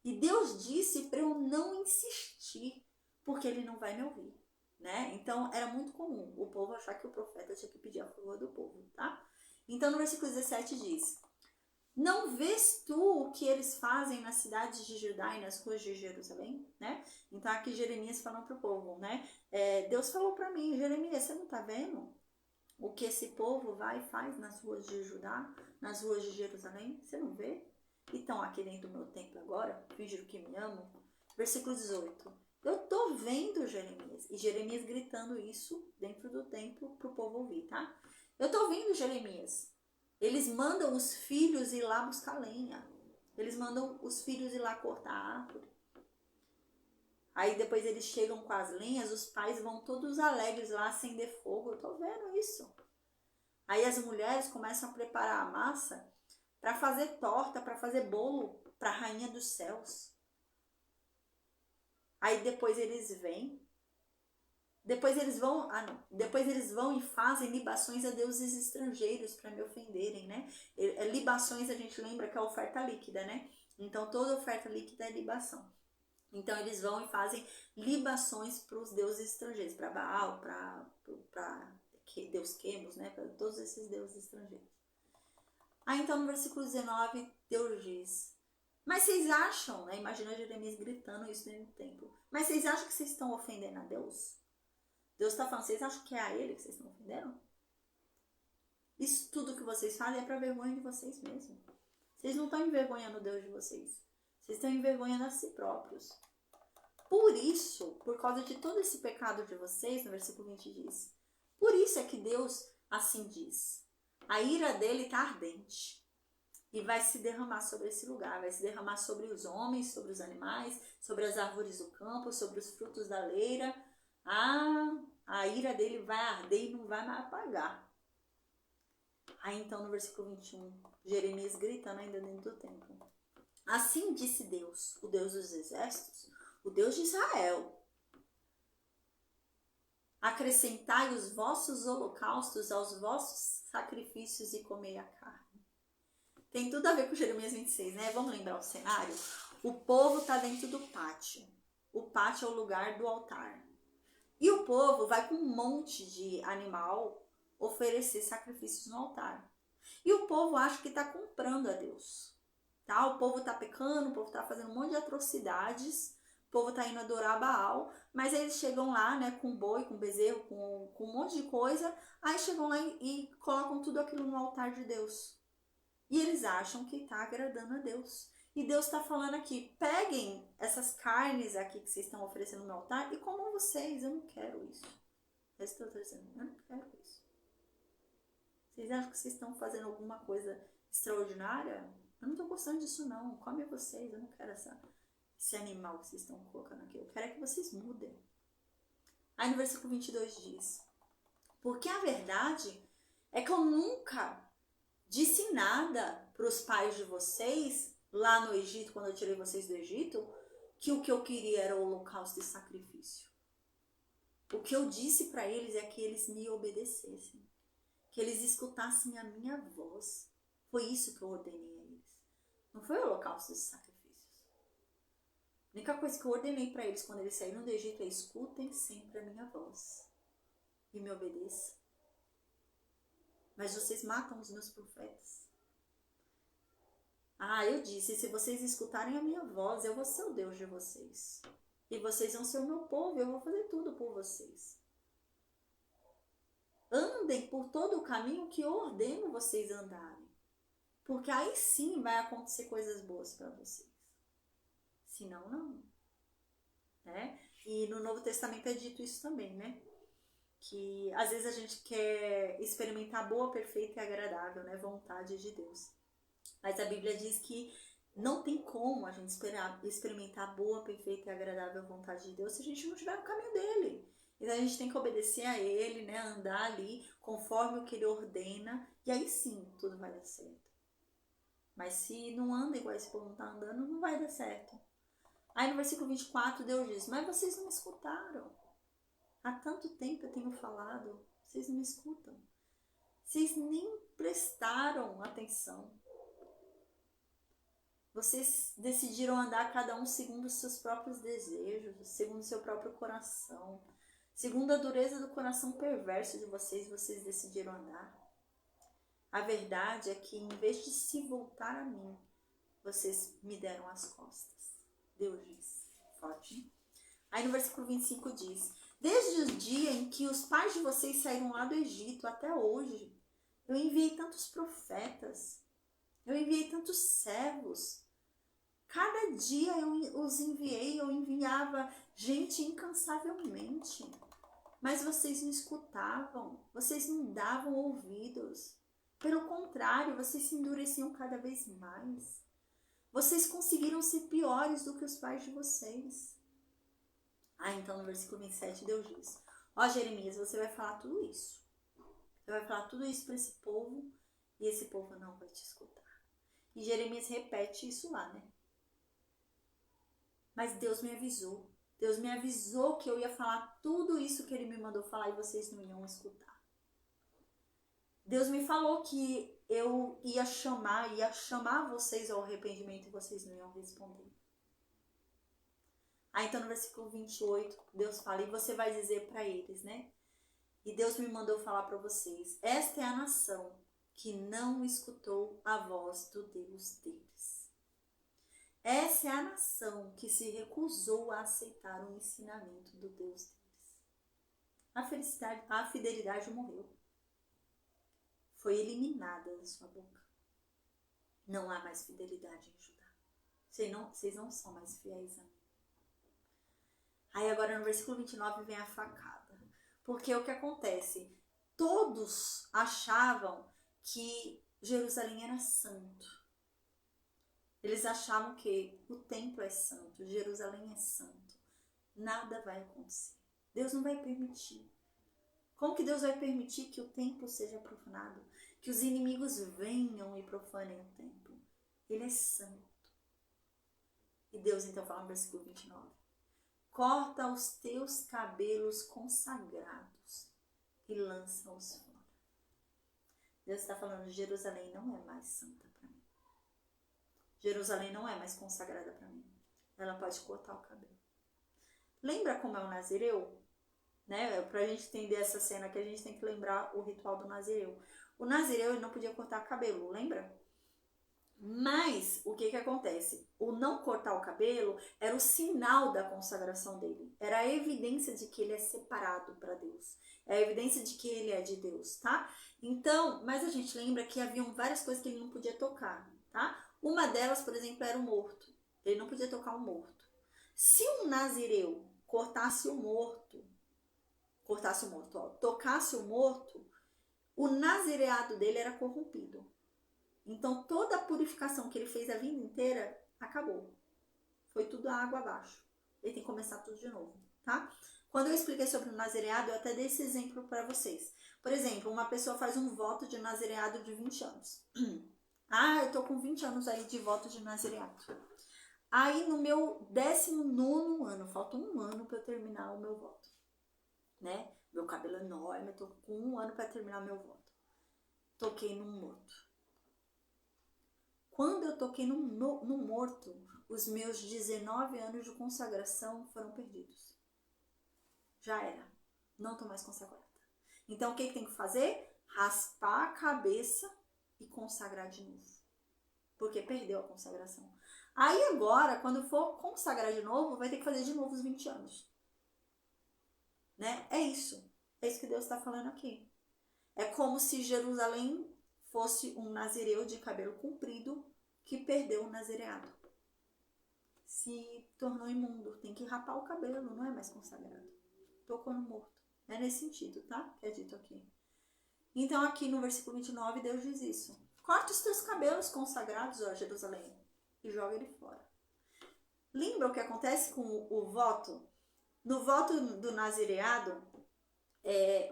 E Deus disse para eu não insistir, porque ele não vai me ouvir, né? Então era muito comum o povo achar que o profeta tinha que pedir a favor do povo, tá? Então no versículo 17 diz, não vês tu o que eles fazem nas cidades de Judá e nas ruas de Jerusalém, né? Então aqui Jeremias falando para o povo, né? Deus falou para mim, Jeremias, você não tá vendo o que esse povo vai e faz nas ruas de Judá, nas ruas de Jerusalém? Você não vê? Então aqui dentro do meu templo agora, fingiram que me amam. Versículo 18. Eu tô vendo Jeremias. E Jeremias gritando isso dentro do templo pro povo ouvir, tá? Eu tô vendo Jeremias. Eles mandam os filhos ir lá buscar lenha. Eles mandam os filhos ir lá cortar a árvore. Aí depois eles chegam com as lenhas, os pais vão todos alegres lá acender fogo. Eu tô vendo isso. Aí as mulheres começam a preparar a massa para fazer torta, para fazer bolo para a rainha dos céus. Aí depois eles vêm. Depois eles vão e fazem libações a deuses estrangeiros para me ofenderem, né? Libações a gente lembra que é oferta líquida, né? Então toda oferta líquida é libação. Então eles vão e fazem libações para os deuses estrangeiros, para Baal, para Deus Quemos, né? Para todos esses deuses estrangeiros. Aí então no versículo 19 Deus diz, mas vocês acham, né? Imagina Jeremias gritando isso dentro do templo, mas vocês acham que vocês estão ofendendo a Deus? Deus está falando, vocês acham que é a ele que vocês estão ofendendo? Isso tudo que vocês fazem é para vergonha de vocês mesmos. Vocês não estão envergonhando o Deus de vocês. Vocês estão envergonhando a si próprios. Por isso, por causa de todo esse pecado de vocês, no versículo 20 diz, por isso é que Deus assim diz, a ira dele está ardente e vai se derramar sobre esse lugar, vai se derramar sobre os homens, sobre os animais, sobre as árvores do campo, sobre os frutos da leira. A ira dele vai arder e não vai mais apagar. Aí então no versículo 21, Jeremias gritando ainda dentro do templo. Assim disse Deus, o Deus dos exércitos, o Deus de Israel. Acrescentai os vossos holocaustos aos vossos sacrifícios e comei a carne. Tem tudo a ver com Jeremias 26, né? Vamos lembrar o cenário? O povo está dentro do pátio. O pátio é o lugar do altar. E o povo vai com um monte de animal oferecer sacrifícios no altar. E o povo acha que está comprando a Deus. Tá? O povo está pecando, o povo está fazendo um monte de atrocidades, o povo está indo adorar Baal, mas eles chegam lá, né, com boi, com bezerro, com um monte de coisa, aí chegam lá e colocam tudo aquilo no altar de Deus. E eles acham que está agradando a Deus. E Deus está falando aqui, peguem essas carnes aqui que vocês estão oferecendo no altar e comam vocês, eu não quero isso. É isso que eu estou dizendo, eu não quero isso. Vocês acham que vocês estão fazendo alguma coisa extraordinária? Eu não estou gostando disso não, come vocês, eu não quero esse animal que vocês estão colocando aqui, eu quero é que vocês mudem. Aí no versículo 22 diz, porque a verdade é que eu nunca disse nada para os pais de vocês, lá no Egito, quando eu tirei vocês do Egito, que o que eu queria era o holocausto e sacrifício. O que eu disse para eles é que eles me obedecessem, que eles escutassem a minha voz. Foi isso que eu ordenei a eles. Não foi holocaustos e sacrifícios. A única coisa que eu ordenei para eles quando eles saíram do Egito é: escutem sempre a minha voz e me obedeçam. Mas vocês matam os meus profetas. Eu disse: se vocês escutarem a minha voz, eu vou ser o Deus de vocês. E vocês vão ser o meu povo, eu vou fazer tudo por vocês. Andem por todo o caminho que eu ordeno vocês andarem. Porque aí sim vai acontecer coisas boas para vocês. Senão, não. Né? E no Novo Testamento é dito isso também, né? Que às vezes a gente quer experimentar a boa, perfeita e agradável, né? Vontade de Deus. Mas a Bíblia diz que não tem como a gente experimentar a boa, perfeita e agradável vontade de Deus se a gente não estiver no caminho dele. Então a gente tem que obedecer a ele, né? Andar ali conforme o que ele ordena. E aí sim, tudo vai dar certo. Mas se não anda igual esse povo não está andando, não vai dar certo. Aí no versículo 24, Deus diz: mas vocês não me escutaram. Há tanto tempo eu tenho falado, vocês não me escutam. Vocês nem prestaram atenção. Vocês decidiram andar cada um segundo os seus próprios desejos, segundo o seu próprio coração. Segundo a dureza do coração perverso de vocês, vocês decidiram andar. A verdade é que, em vez de se voltar a mim, vocês me deram as costas. Deus diz. Forte, hein? Aí no versículo 25 diz: desde o dia em que os pais de vocês saíram lá do Egito até hoje, eu enviei tantos profetas, eu enviei tantos servos. Cada dia eu os enviei, eu enviava gente incansavelmente. Mas vocês não escutavam, vocês não davam ouvidos. Pelo contrário, vocês se endureciam cada vez mais. Vocês conseguiram ser piores do que os pais de vocês. Então no versículo 27 Deus diz: Jeremias, você vai falar tudo isso. Você vai falar tudo isso para esse povo e esse povo não vai te escutar. E Jeremias repete isso lá, né? Mas Deus me avisou. Deus me avisou que eu ia falar tudo isso que ele me mandou falar e vocês não iam escutar. Deus me falou que eu ia chamar vocês ao arrependimento e vocês não iam responder. Então no versículo 28, Deus fala: e você vai dizer para eles, né? E Deus me mandou falar para vocês: esta é a nação que não escutou a voz do Deus deles. Essa é a nação que se recusou a aceitar o ensinamento do Deus deles. A fidelidade morreu. Foi eliminada da sua boca. Não há mais fidelidade em Judá. Vocês não são mais fiéis a mim. Aí agora no versículo 29 vem a facada. Porque o que acontece? Todos achavam que Jerusalém era santo. Eles achavam que o templo é santo, Jerusalém é santo. Nada vai acontecer. Deus não vai permitir. Como que Deus vai permitir que o templo seja profanado? Que os inimigos venham e profanem o templo? Ele é santo. E Deus então fala no versículo 29. Corta os teus cabelos consagrados e lança-os fora. Deus está falando: Jerusalém não é mais santa para mim. Jerusalém não é mais consagrada para mim. Ela pode cortar o cabelo. Lembra como é o nazireu? Né? Para a gente entender essa cena aqui, a gente tem que lembrar o ritual do nazireu. O nazireu ele não podia cortar cabelo, lembra? Mas o que acontece? O não cortar o cabelo era o sinal da consagração dele. Era a evidência de que ele é separado para Deus. É a evidência de que ele é de Deus, tá? Então, mas a gente lembra que haviam várias coisas que ele não podia tocar, tá? Uma delas, por exemplo, era o morto. Ele não podia tocar o morto. Se um nazireu tocasse o morto, o nazireado dele era corrompido. Então toda a purificação que ele fez a vida inteira acabou. Foi tudo água abaixo. Ele tem que começar tudo de novo, tá? Quando eu expliquei sobre o nazireado, eu até dei esse exemplo para vocês. Por exemplo, uma pessoa faz um voto de nazireado de 20 anos. Eu tô com 20 anos aí de voto de nazireado. Aí no meu 19º ano, falta um ano para eu terminar o meu voto, né? Meu cabelo é enorme, eu tô com um ano para terminar meu voto. toquei num morto. Quando eu toquei num morto, os meus 19 anos de consagração foram perdidos. Já era. Não estou mais consagrada. Então, o que tem que fazer? Raspar a cabeça e consagrar de novo. Porque perdeu a consagração. Aí agora, quando for consagrar de novo, vai ter que fazer de novo os 20 anos. Né? É isso. É isso que Deus está falando aqui. É como se Jerusalém fosse um nazireu de cabelo comprido que perdeu o nazireado. Se tornou imundo. Tem que rapar o cabelo, não é mais consagrado. Tocou no morto. É nesse sentido, tá? Que é dito aqui. Então aqui no versículo 29, Deus diz isso. Corta os teus cabelos consagrados, ó Jerusalém, e joga ele fora. Lembra o que acontece com o voto? No voto do nazireado,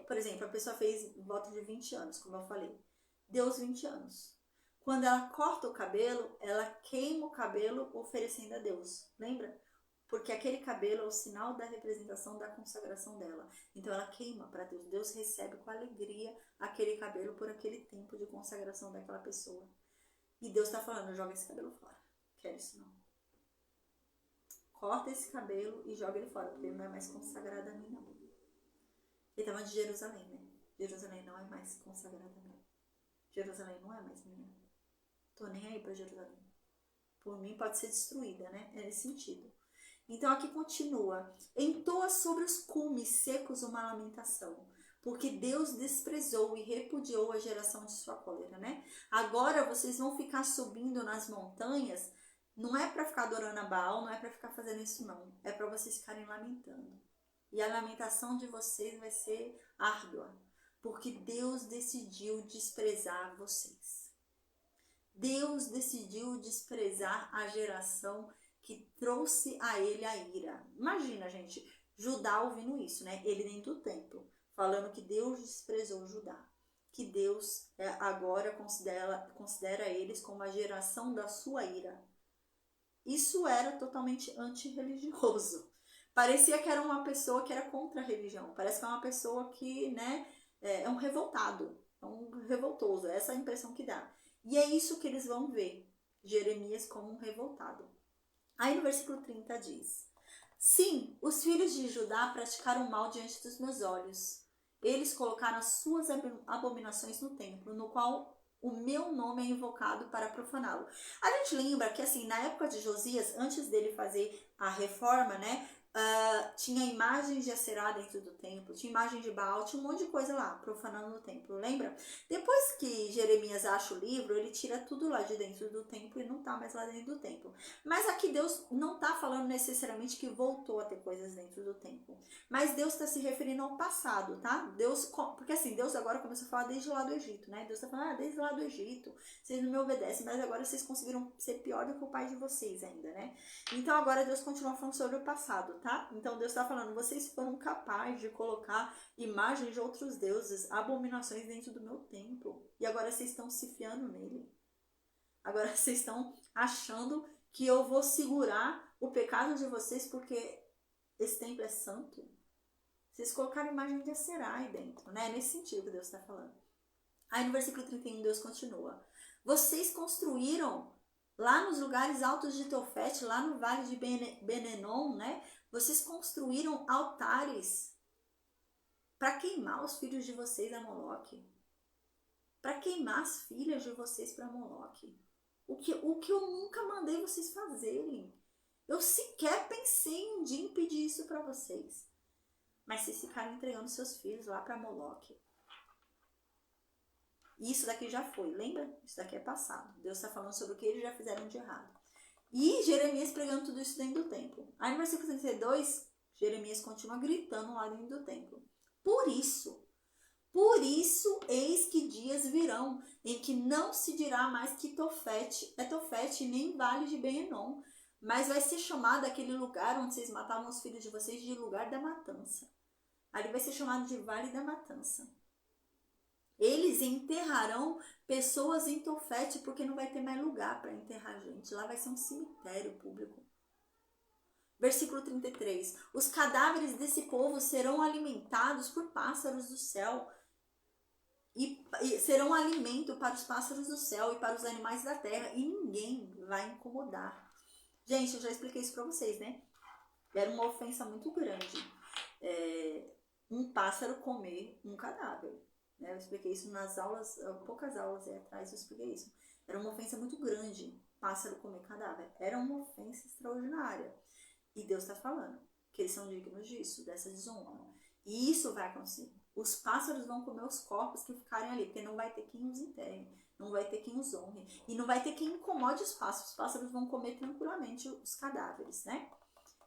por exemplo, a pessoa fez voto de 20 anos, como eu falei. Deu os 20 anos. Quando ela corta o cabelo, ela queima o cabelo oferecendo a Deus. Lembra? Porque aquele cabelo é o sinal da representação da consagração dela. Então ela queima para Deus. Deus recebe com alegria aquele cabelo por aquele tempo de consagração daquela pessoa. E Deus está falando, joga esse cabelo fora. Quero isso não. Corta esse cabelo e joga ele fora, porque ele não é mais consagrado a mim, não. Ele estava de Jerusalém, né? Jerusalém não é mais consagrada a mim. Jerusalém não é mais minha. Tô nem aí para Jerusalém. Por mim pode ser destruída, né? É nesse sentido. Então aqui continua. Entoa sobre os cumes secos uma lamentação, porque Deus desprezou e repudiou a geração de sua cólera, né? Agora vocês vão ficar subindo nas montanhas, não é para ficar adorando a Baal, não é para ficar fazendo isso não, é para vocês ficarem lamentando. E a lamentação de vocês vai ser árdua, porque Deus decidiu desprezar vocês. Deus decidiu desprezar a geração que trouxe a ele a ira. Imagina, gente, Judá ouvindo isso, né? Ele dentro do templo, falando que Deus desprezou Judá. Que Deus agora considera eles como a geração da sua ira. Isso era totalmente antirreligioso. Parecia que era uma pessoa que era contra a religião. Parece que é uma pessoa que, né, é um revoltado, é um revoltoso. Essa é a impressão que dá. E é isso que eles vão ver. Jeremias como um revoltado. Aí no versículo 30 diz: sim, os filhos de Judá praticaram mal diante dos meus olhos. Eles colocaram as suas abominações no templo, no qual o meu nome é invocado para profaná-lo. A gente lembra que assim, na época de Josias, antes dele fazer a reforma, né? Tinha imagens de Aserá dentro do templo, tinha imagem de Baal, tinha um monte de coisa lá, profanando no templo, lembra? Depois que Jeremias acha o livro, ele tira tudo lá de dentro do templo e não tá mais lá dentro do templo. Mas aqui Deus não tá falando necessariamente que voltou a ter coisas dentro do templo, mas Deus está se referindo ao passado, tá? Deus, porque assim, Deus agora começou a falar desde lá do Egito, né? Deus tá falando, desde lá do Egito, vocês não me obedecem, mas agora vocês conseguiram ser pior do que o pai de vocês ainda, né? Então agora Deus continua falando sobre o passado, tá? Então Deus está falando, vocês foram capazes de colocar imagens de outros deuses, abominações dentro do meu templo. E agora vocês estão se fiando nele. Agora vocês estão achando que eu vou segurar o pecado de vocês porque esse templo é santo. Vocês colocaram imagem de Aserá aí dentro, né? Nesse sentido que Deus está falando. Aí no versículo 31 Deus continua. Vocês construíram lá nos lugares altos de Tofete, lá no vale de Benenom, né? Vocês construíram altares para queimar os filhos de vocês a Moloque. Para queimar as filhas de vocês para Moloque. O que eu nunca mandei vocês fazerem. Eu sequer pensei em um dia em pedir isso para vocês. Mas vocês ficaram entregando seus filhos lá para Moloque. E isso daqui já foi, lembra? Isso daqui é passado. Deus está falando sobre o que eles já fizeram de errado. E Jeremias pregando tudo isso dentro do templo. Aí no versículo 32, Jeremias continua gritando lá dentro do templo. Por isso, eis que dias virão, em que não se dirá mais que Tofete é Tofete, nem vale de Ben-Enom, mas vai ser chamado aquele lugar onde vocês matavam os filhos de vocês de lugar da matança. Ali vai ser chamado de Vale da Matança. Eles enterrarão pessoas em Tofete porque não vai ter mais lugar para enterrar gente. Lá vai ser um cemitério público. Versículo 33. Os cadáveres desse povo serão alimentados por pássaros do céu. E serão alimento para os pássaros do céu e para os animais da terra, e ninguém vai incomodar. Gente, eu já expliquei isso para vocês, né? Era uma ofensa muito grande um pássaro comer um cadáver. Né? Eu expliquei isso nas aulas, poucas aulas atrás eu expliquei isso. Era uma ofensa muito grande, pássaro comer cadáver. Era uma ofensa extraordinária. E Deus está falando que eles são dignos disso, dessa desonra. E isso vai acontecer. Os pássaros vão comer os corpos que ficarem ali, porque não vai ter quem os enterre, não vai ter quem os honre, e não vai ter quem incomode os pássaros. Os pássaros vão comer tranquilamente os cadáveres, né?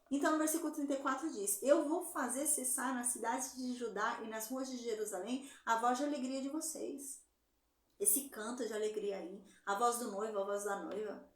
Então, no versículo 34 diz: eu vou fazer cessar nas cidades de Judá e nas ruas de Jerusalém a voz de alegria de vocês. Esse canto de alegria aí, a voz do noivo, a voz da noiva.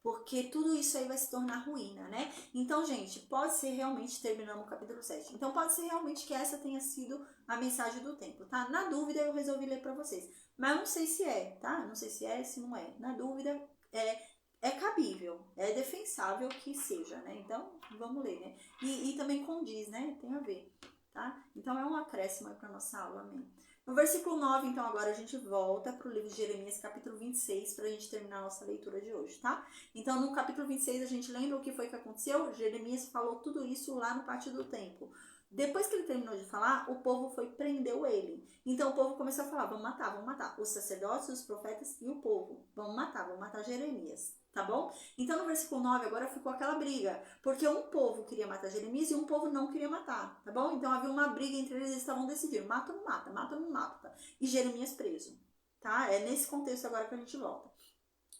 Porque tudo isso aí vai se tornar ruína, né? Então, gente, pode ser realmente, terminamos o capítulo 7. Então, pode ser realmente que essa tenha sido a mensagem do tempo, tá? Na dúvida, eu resolvi ler pra vocês. Mas eu não sei se é, tá? Não sei se é, se não é. Na dúvida, é cabível, é defensável que seja, né? Então, vamos ler, né? E também condiz, né? Tem a ver, tá? Então, é um acréscimo aí pra nossa aula, amém? No versículo 9, então, agora a gente volta para o livro de Jeremias, capítulo 26, para a gente terminar a nossa leitura de hoje, tá? Então, no capítulo 26, a gente lembra o que foi que aconteceu? Jeremias falou tudo isso lá no pátio do templo. Depois que ele terminou de falar, o povo foi e prendeu ele. Então, o povo começou a falar, vamos matar. Os sacerdotes, os profetas e o povo. Vamos matar Jeremias. Tá bom? Então, no versículo 9, agora ficou aquela briga. Porque um povo queria matar Jeremias e um povo não queria matar. Tá bom? Então, havia uma briga entre eles, eles estavam decidindo. Mata ou não mata? Mata ou não mata? E Jeremias preso. Tá? É nesse contexto agora que a gente volta.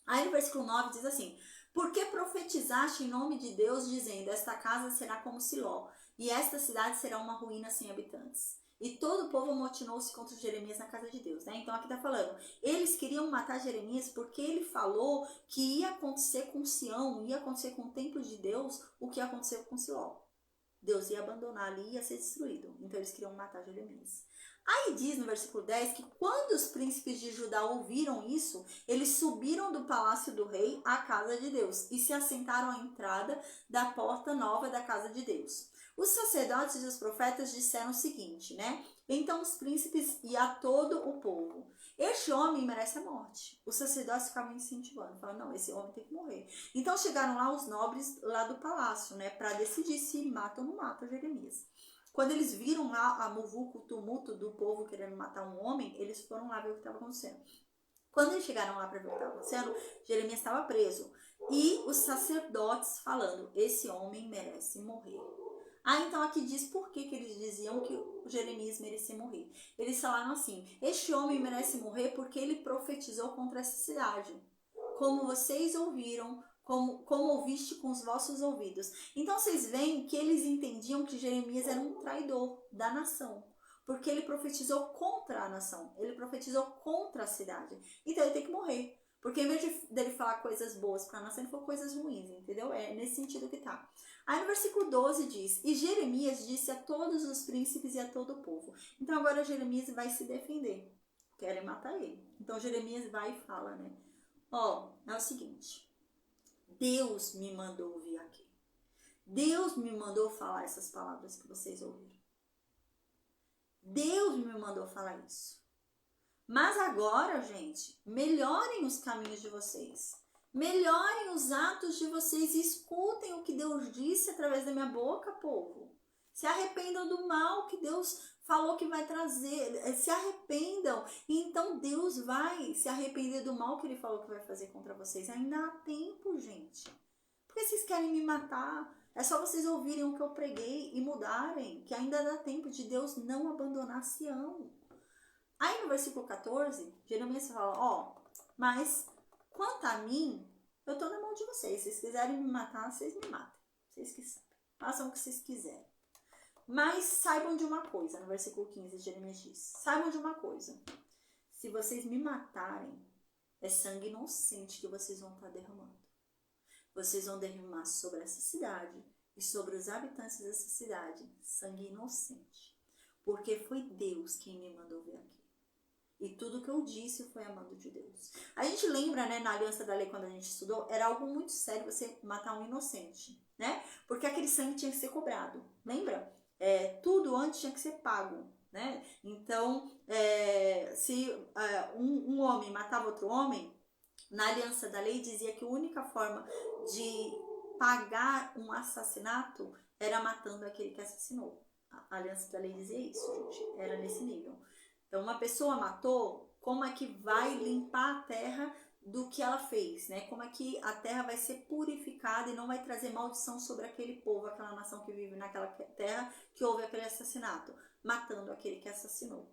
Aí, no versículo 9, diz assim: por que profetizaste em nome de Deus, dizendo, esta casa será como Siló, e esta cidade será uma ruína sem habitantes? E todo o povo amotinou-se contra Jeremias na casa de Deus, né? Então aqui tá falando, eles queriam matar Jeremias porque ele falou que ia acontecer com Sião, ia acontecer com o templo de Deus, o que aconteceu com Siló. Deus ia abandonar ali, ia ser destruído. Então eles queriam matar Jeremias. Aí diz no versículo 10 que quando os príncipes de Judá ouviram isso, eles subiram do palácio do rei à casa de Deus e se assentaram à entrada da porta nova da casa de Deus. Os sacerdotes e os profetas disseram o seguinte, né? Então os príncipes e a todo o povo: este homem merece a morte. Os sacerdotes ficavam incentivando, falando, não, esse homem tem que morrer. Então chegaram lá os nobres lá do palácio, né? Para decidir se matam ou não matam Jeremias. Quando eles viram lá a muvuca, o tumulto do povo querendo matar um homem, eles foram lá ver o que estava acontecendo. Quando eles chegaram lá para ver o que estava acontecendo, Jeremias estava preso. E os sacerdotes falando, esse homem merece morrer. Então aqui diz por que eles diziam que o Jeremias merecia morrer. Eles falaram assim, este homem merece morrer porque ele profetizou contra essa cidade. Como vocês ouviram, como ouviste com os vossos ouvidos. Então vocês veem que eles entendiam que Jeremias era um traidor da nação. Porque ele profetizou contra a nação. Ele profetizou contra a cidade. Então ele tem que morrer. Porque em vez dele falar coisas boas para a nação, ele falou coisas ruins, entendeu? É nesse sentido que tá. Aí no versículo 12 diz, e Jeremias disse a todos os príncipes e a todo o povo. Então agora Jeremias vai se defender. Querem matar ele. Então Jeremias vai e fala, né? É o seguinte, Deus me mandou vir aqui. Deus me mandou falar essas palavras que vocês ouviram. Deus me mandou falar isso. Mas agora, gente, melhorem os caminhos de vocês. Melhorem os atos de vocês e escutem o que Deus disse através da minha boca, povo. Se arrependam do mal que Deus falou que vai trazer. Se arrependam. E então Deus vai se arrepender do mal que Ele falou que vai fazer contra vocês. Ainda há tempo, gente. Por que vocês querem me matar? É só vocês ouvirem o que eu preguei e mudarem. Que ainda dá tempo de Deus não abandonar Sião. Aí no versículo 14, Jeremias fala, mas quanto a mim, eu estou na mão de vocês. Se vocês quiserem me matar, vocês me matem. Vocês que sabem. Façam o que vocês quiserem. Mas saibam de uma coisa, no versículo 15, Jeremias diz, saibam de uma coisa. Se vocês me matarem, é sangue inocente que vocês vão estar derramando. Vocês vão derramar sobre essa cidade e sobre os habitantes dessa cidade sangue inocente. Porque foi Deus quem me mandou vir aqui. E tudo que eu disse foi a mando de Deus. A gente lembra, né, na Aliança da Lei, quando a gente estudou, era algo muito sério você matar um inocente, né? Porque aquele sangue tinha que ser cobrado. Lembra? Tudo antes tinha que ser pago. né? Então, se um homem matava outro homem, na aliança da lei dizia que a única forma de pagar um assassinato era matando aquele que assassinou. A aliança da lei dizia isso, gente, era nesse nível. Então, uma pessoa matou, como é que vai limpar a terra do que ela fez, né? Como é que a terra vai ser purificada e não vai trazer maldição sobre aquele povo, aquela nação que vive naquela terra que houve aquele assassinato, matando aquele que assassinou.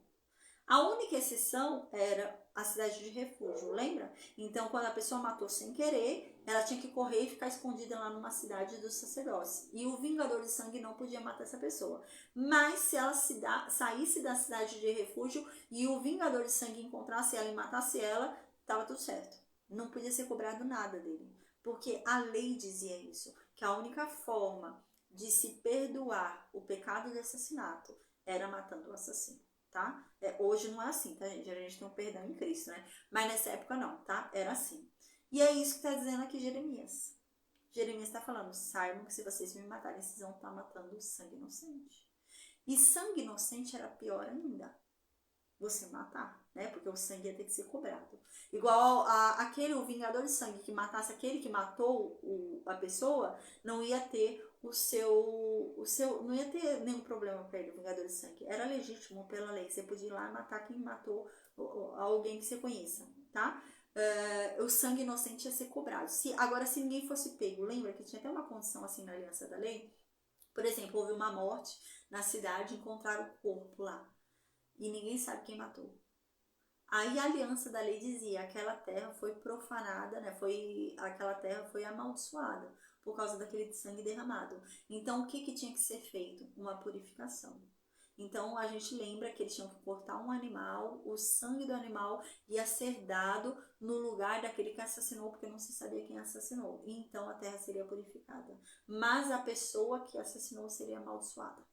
A única exceção era a cidade de refúgio, lembra? Então, quando a pessoa matou sem querer, ela tinha que correr e ficar escondida lá numa cidade dos sacerdotes. E o vingador de sangue não podia matar essa pessoa. Mas se ela saísse da cidade de refúgio e o vingador de sangue encontrasse ela e matasse ela, estava tudo certo. Não podia ser cobrado nada dele. Porque a lei dizia isso, que a única forma de se perdoar o pecado de assassinato era matando o assassino. Tá? Hoje não é assim, tá, gente? A gente tem um perdão em Cristo, né? Mas nessa época não, tá? Era assim. E é isso que está dizendo aqui Jeremias. Jeremias está falando, saibam que se vocês me matarem, vocês vão estar matando sangue inocente. E sangue inocente era pior ainda. Você matar, né? Porque o sangue ia ter que ser cobrado. Igual o vingador de sangue que matasse aquele que matou a pessoa, não ia ter não ia ter nenhum problema para ele, o vingador de sangue. Era legítimo pela lei. Você podia ir lá e matar quem matou alguém que você conheça, tá? O sangue inocente ia ser cobrado. Agora, se ninguém fosse pego, lembra que tinha até uma condição assim na aliança da lei? Por exemplo, houve uma morte na cidade, encontraram o corpo lá. E ninguém sabe quem matou. Aí a aliança da lei dizia, aquela terra foi profanada, né? Aquela terra foi amaldiçoada por causa daquele sangue derramado. Então, o que tinha que ser feito? Uma purificação. Então, a gente lembra que eles tinham que cortar um animal, o sangue do animal ia ser dado no lugar daquele que assassinou, porque não se sabia quem assassinou. E então, a terra seria purificada. Mas a pessoa que assassinou seria amaldiçoada,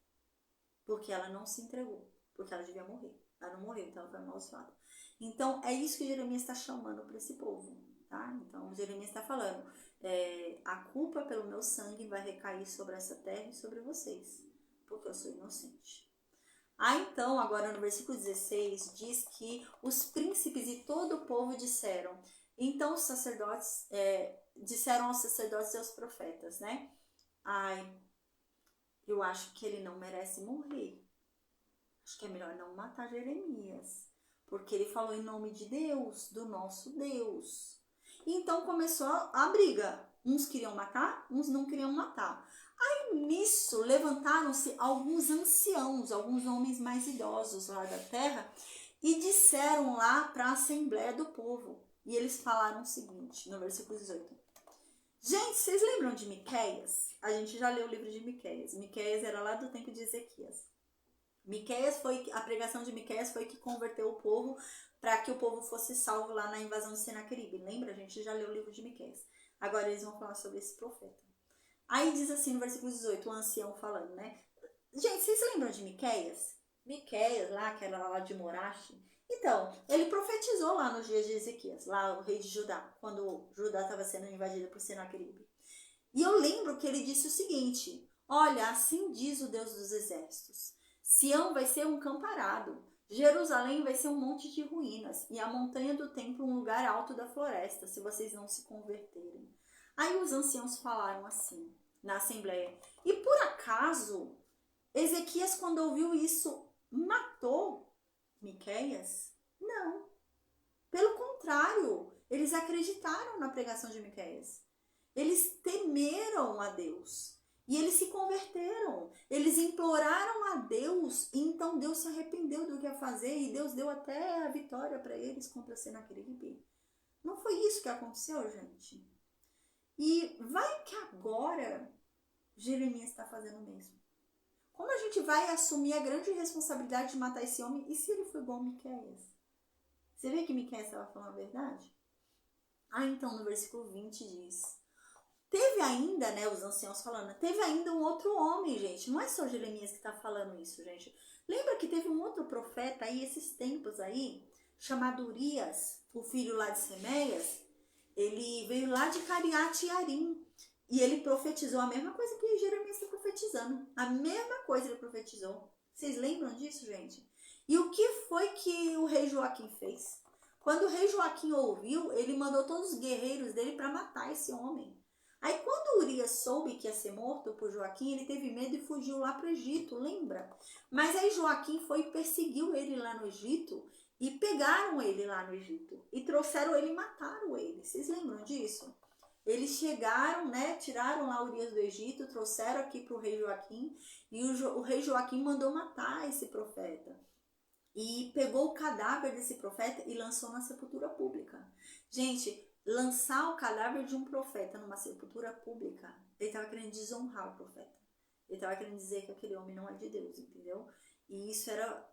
porque ela não se entregou, porque ela devia morrer. Ela não morreu, então ela foi amaldiçoada. Então, é isso que Jeremias está chamando para esse povo, tá? Então, Jeremias está falando, a culpa pelo meu sangue vai recair sobre essa terra e sobre vocês, porque eu sou inocente. Então, agora no versículo 16, diz que os príncipes e todo o povo disseram. Então, os sacerdotes disseram aos sacerdotes e aos profetas, né? Eu acho que ele não merece morrer. Acho que é melhor não matar Jeremias, porque ele falou em nome de Deus, do nosso Deus. E então começou a briga. Uns queriam matar, uns não queriam matar. Aí nisso levantaram-se alguns anciãos, alguns homens mais idosos lá da terra, e disseram lá para a assembleia do povo. E eles falaram o seguinte, no versículo 18. Gente, vocês lembram de Miqueias? A gente já leu o livro de Miqueias. Miqueias era lá do tempo de Ezequias. A pregação de Miqueias foi que converteu o povo para que o povo fosse salvo lá na invasão de Senaqueribe. Lembra? A gente já leu o livro de Miqueias. Agora eles vão falar sobre esse profeta. Aí diz assim no versículo 18, o ancião falando, né? Gente, vocês lembram de Miqueias? Miqueias lá, que era lá de Morache. Então, ele profetizou lá nos dias de Ezequias, lá o rei de Judá, quando Judá estava sendo invadido por Senaqueribe. E eu lembro que ele disse o seguinte, olha, assim diz o Deus dos exércitos. Sião vai ser um campo arado, Jerusalém vai ser um monte de ruínas, e a montanha do templo um lugar alto da floresta, se vocês não se converterem. Aí os anciãos falaram assim, na assembleia, e por acaso, Ezequias, quando ouviu isso, matou Miqueias? Não. Pelo contrário, eles acreditaram na pregação de Miqueias. Eles temeram a Deus. E eles se converteram, eles imploraram a Deus, e então Deus se arrependeu do que ia fazer, e Deus deu até a vitória para eles contra Senaqueribe. Não foi isso que aconteceu, gente? E vai que agora Jeremias está fazendo o mesmo. Como a gente vai assumir a grande responsabilidade de matar esse homem, e se ele foi igual a Miqueias? Você vê que Miqueias estava falando a verdade? Então no versículo 20 diz... Teve ainda, né, os anciãos falando, teve ainda um outro homem, gente. Não é só Jeremias que está falando isso, gente. Lembra que teve um outro profeta aí, esses tempos aí, chamado Urias, o filho lá de Semeias. Ele veio lá de Cariate Yarim. E ele profetizou a mesma coisa que Jeremias está profetizando. A mesma coisa ele profetizou. Vocês lembram disso, gente? E o que foi que o rei Joaquim fez? Quando o rei Joaquim ouviu, ele mandou todos os guerreiros dele para matar esse homem. Aí quando Urias soube que ia ser morto por Joaquim, ele teve medo e fugiu lá para o Egito, lembra? Mas aí Joaquim foi e perseguiu ele lá no Egito e pegaram ele lá no Egito e trouxeram ele e mataram ele. Vocês lembram disso? Eles chegaram, né, tiraram lá Urias do Egito, trouxeram aqui para o rei Joaquim e o rei Joaquim mandou matar esse profeta. E pegou o cadáver desse profeta e lançou na sepultura pública. Gente, lançar o cadáver de um profeta numa sepultura pública, ele estava querendo desonrar o profeta. Ele estava querendo dizer que aquele homem não é de Deus, entendeu? E isso era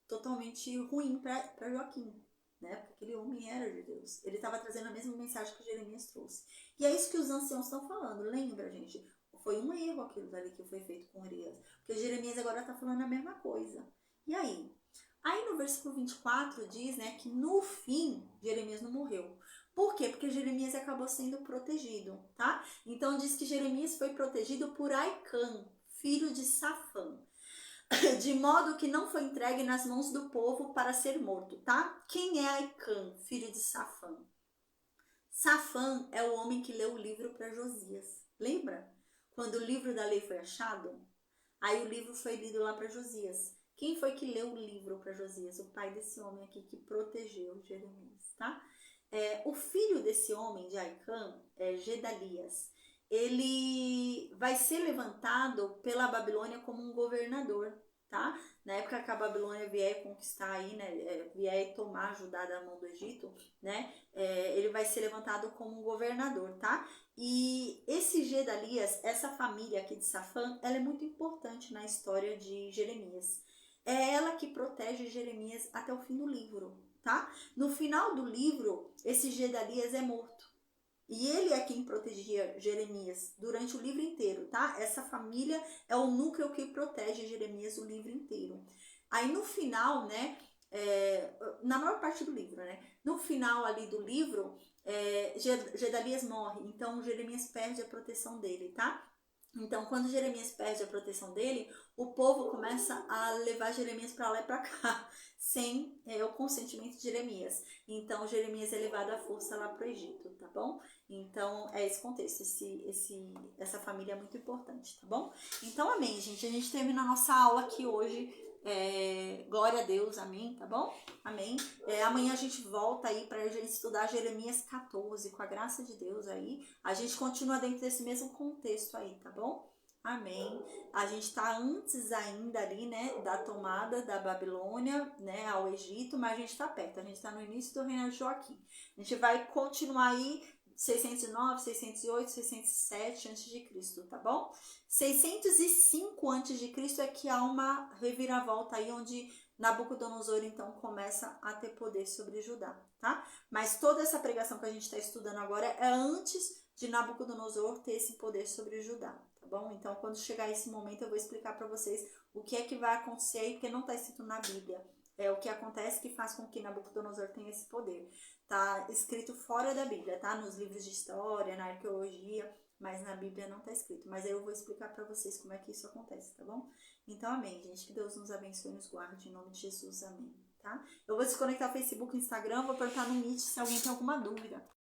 totalmente ruim para Joaquim, né? Porque aquele homem era de Deus. Ele estava trazendo a mesma mensagem que Jeremias trouxe. E é isso que os anciãos estão falando. Lembra, gente? Foi um erro aquilo dali que foi feito com Urias. Porque Jeremias agora está falando a mesma coisa. E aí? Aí no versículo 24 diz, né, que no fim Jeremias não morreu. Por quê? Porque Jeremias acabou sendo protegido, tá? Então diz que Jeremias foi protegido por Aicã, filho de Safã, de modo que não foi entregue nas mãos do povo para ser morto, tá? Quem é Aicã, filho de Safã? Safã é o homem que leu o livro para Josias. Lembra? Quando o livro da lei foi achado, aí o livro foi lido lá para Josias. Quem foi que leu o livro para Josias? O pai desse homem aqui que protegeu Jeremias, tá? O filho desse homem, de Aicã, é Gedalias. Ele vai ser levantado pela Babilônia como um governador, tá? Na época que a Babilônia vier conquistar aí, né, vier tomar Judá da mão do Egito, né, ele vai ser levantado como um governador, tá? E esse Gedalias, essa família aqui de Safã, ela é muito importante na história de Jeremias. É ela que protege Jeremias até o fim do livro, tá? No final do livro, esse Gedalias é morto. E ele é quem protegia Jeremias durante o livro inteiro, tá? Essa família é o núcleo que protege Jeremias o livro inteiro. Aí no final, né, na maior parte do livro, né, no final ali do livro, Gedalias morre, então Jeremias perde a proteção dele, tá? Então, quando Jeremias perde a proteção dele, o povo começa a levar Jeremias para lá e para cá, sem o consentimento de Jeremias. Então, Jeremias é levado à força lá para o Egito, tá bom? Então, é esse contexto, essa família é muito importante, tá bom? Então, amém, gente. A gente termina a nossa aula aqui hoje. Glória a Deus, amém, tá bom? Amém. Amanhã a gente volta aí para a gente estudar Jeremias 14, com a graça de Deus aí. A gente continua dentro desse mesmo contexto aí, tá bom? Amém. A gente tá antes ainda ali, né, da tomada da Babilônia, né, ao Egito, mas a gente tá perto. A gente tá no início do reinado de Joaquim. A gente vai continuar aí 609, 608, 607 a.C., tá bom? 605 a.C. é que há uma reviravolta aí onde Nabucodonosor então começa a ter poder sobre Judá, tá? Mas toda essa pregação que a gente está estudando agora é antes de Nabucodonosor ter esse poder sobre Judá, tá bom? Então quando chegar esse momento eu vou explicar para vocês o que é que vai acontecer aí, porque não está escrito na Bíblia. É o que acontece que faz com que Nabucodonosor tenha esse poder. Tá escrito fora da Bíblia, tá? Nos livros de história, na arqueologia, mas na Bíblia não tá escrito. Mas aí eu vou explicar para vocês como é que isso acontece, tá bom? Então, amém, gente. Que Deus nos abençoe e nos guarde. Em nome de Jesus, amém, tá? Eu vou desconectar o Facebook e o Instagram, vou perguntar no Meet se alguém tem alguma dúvida.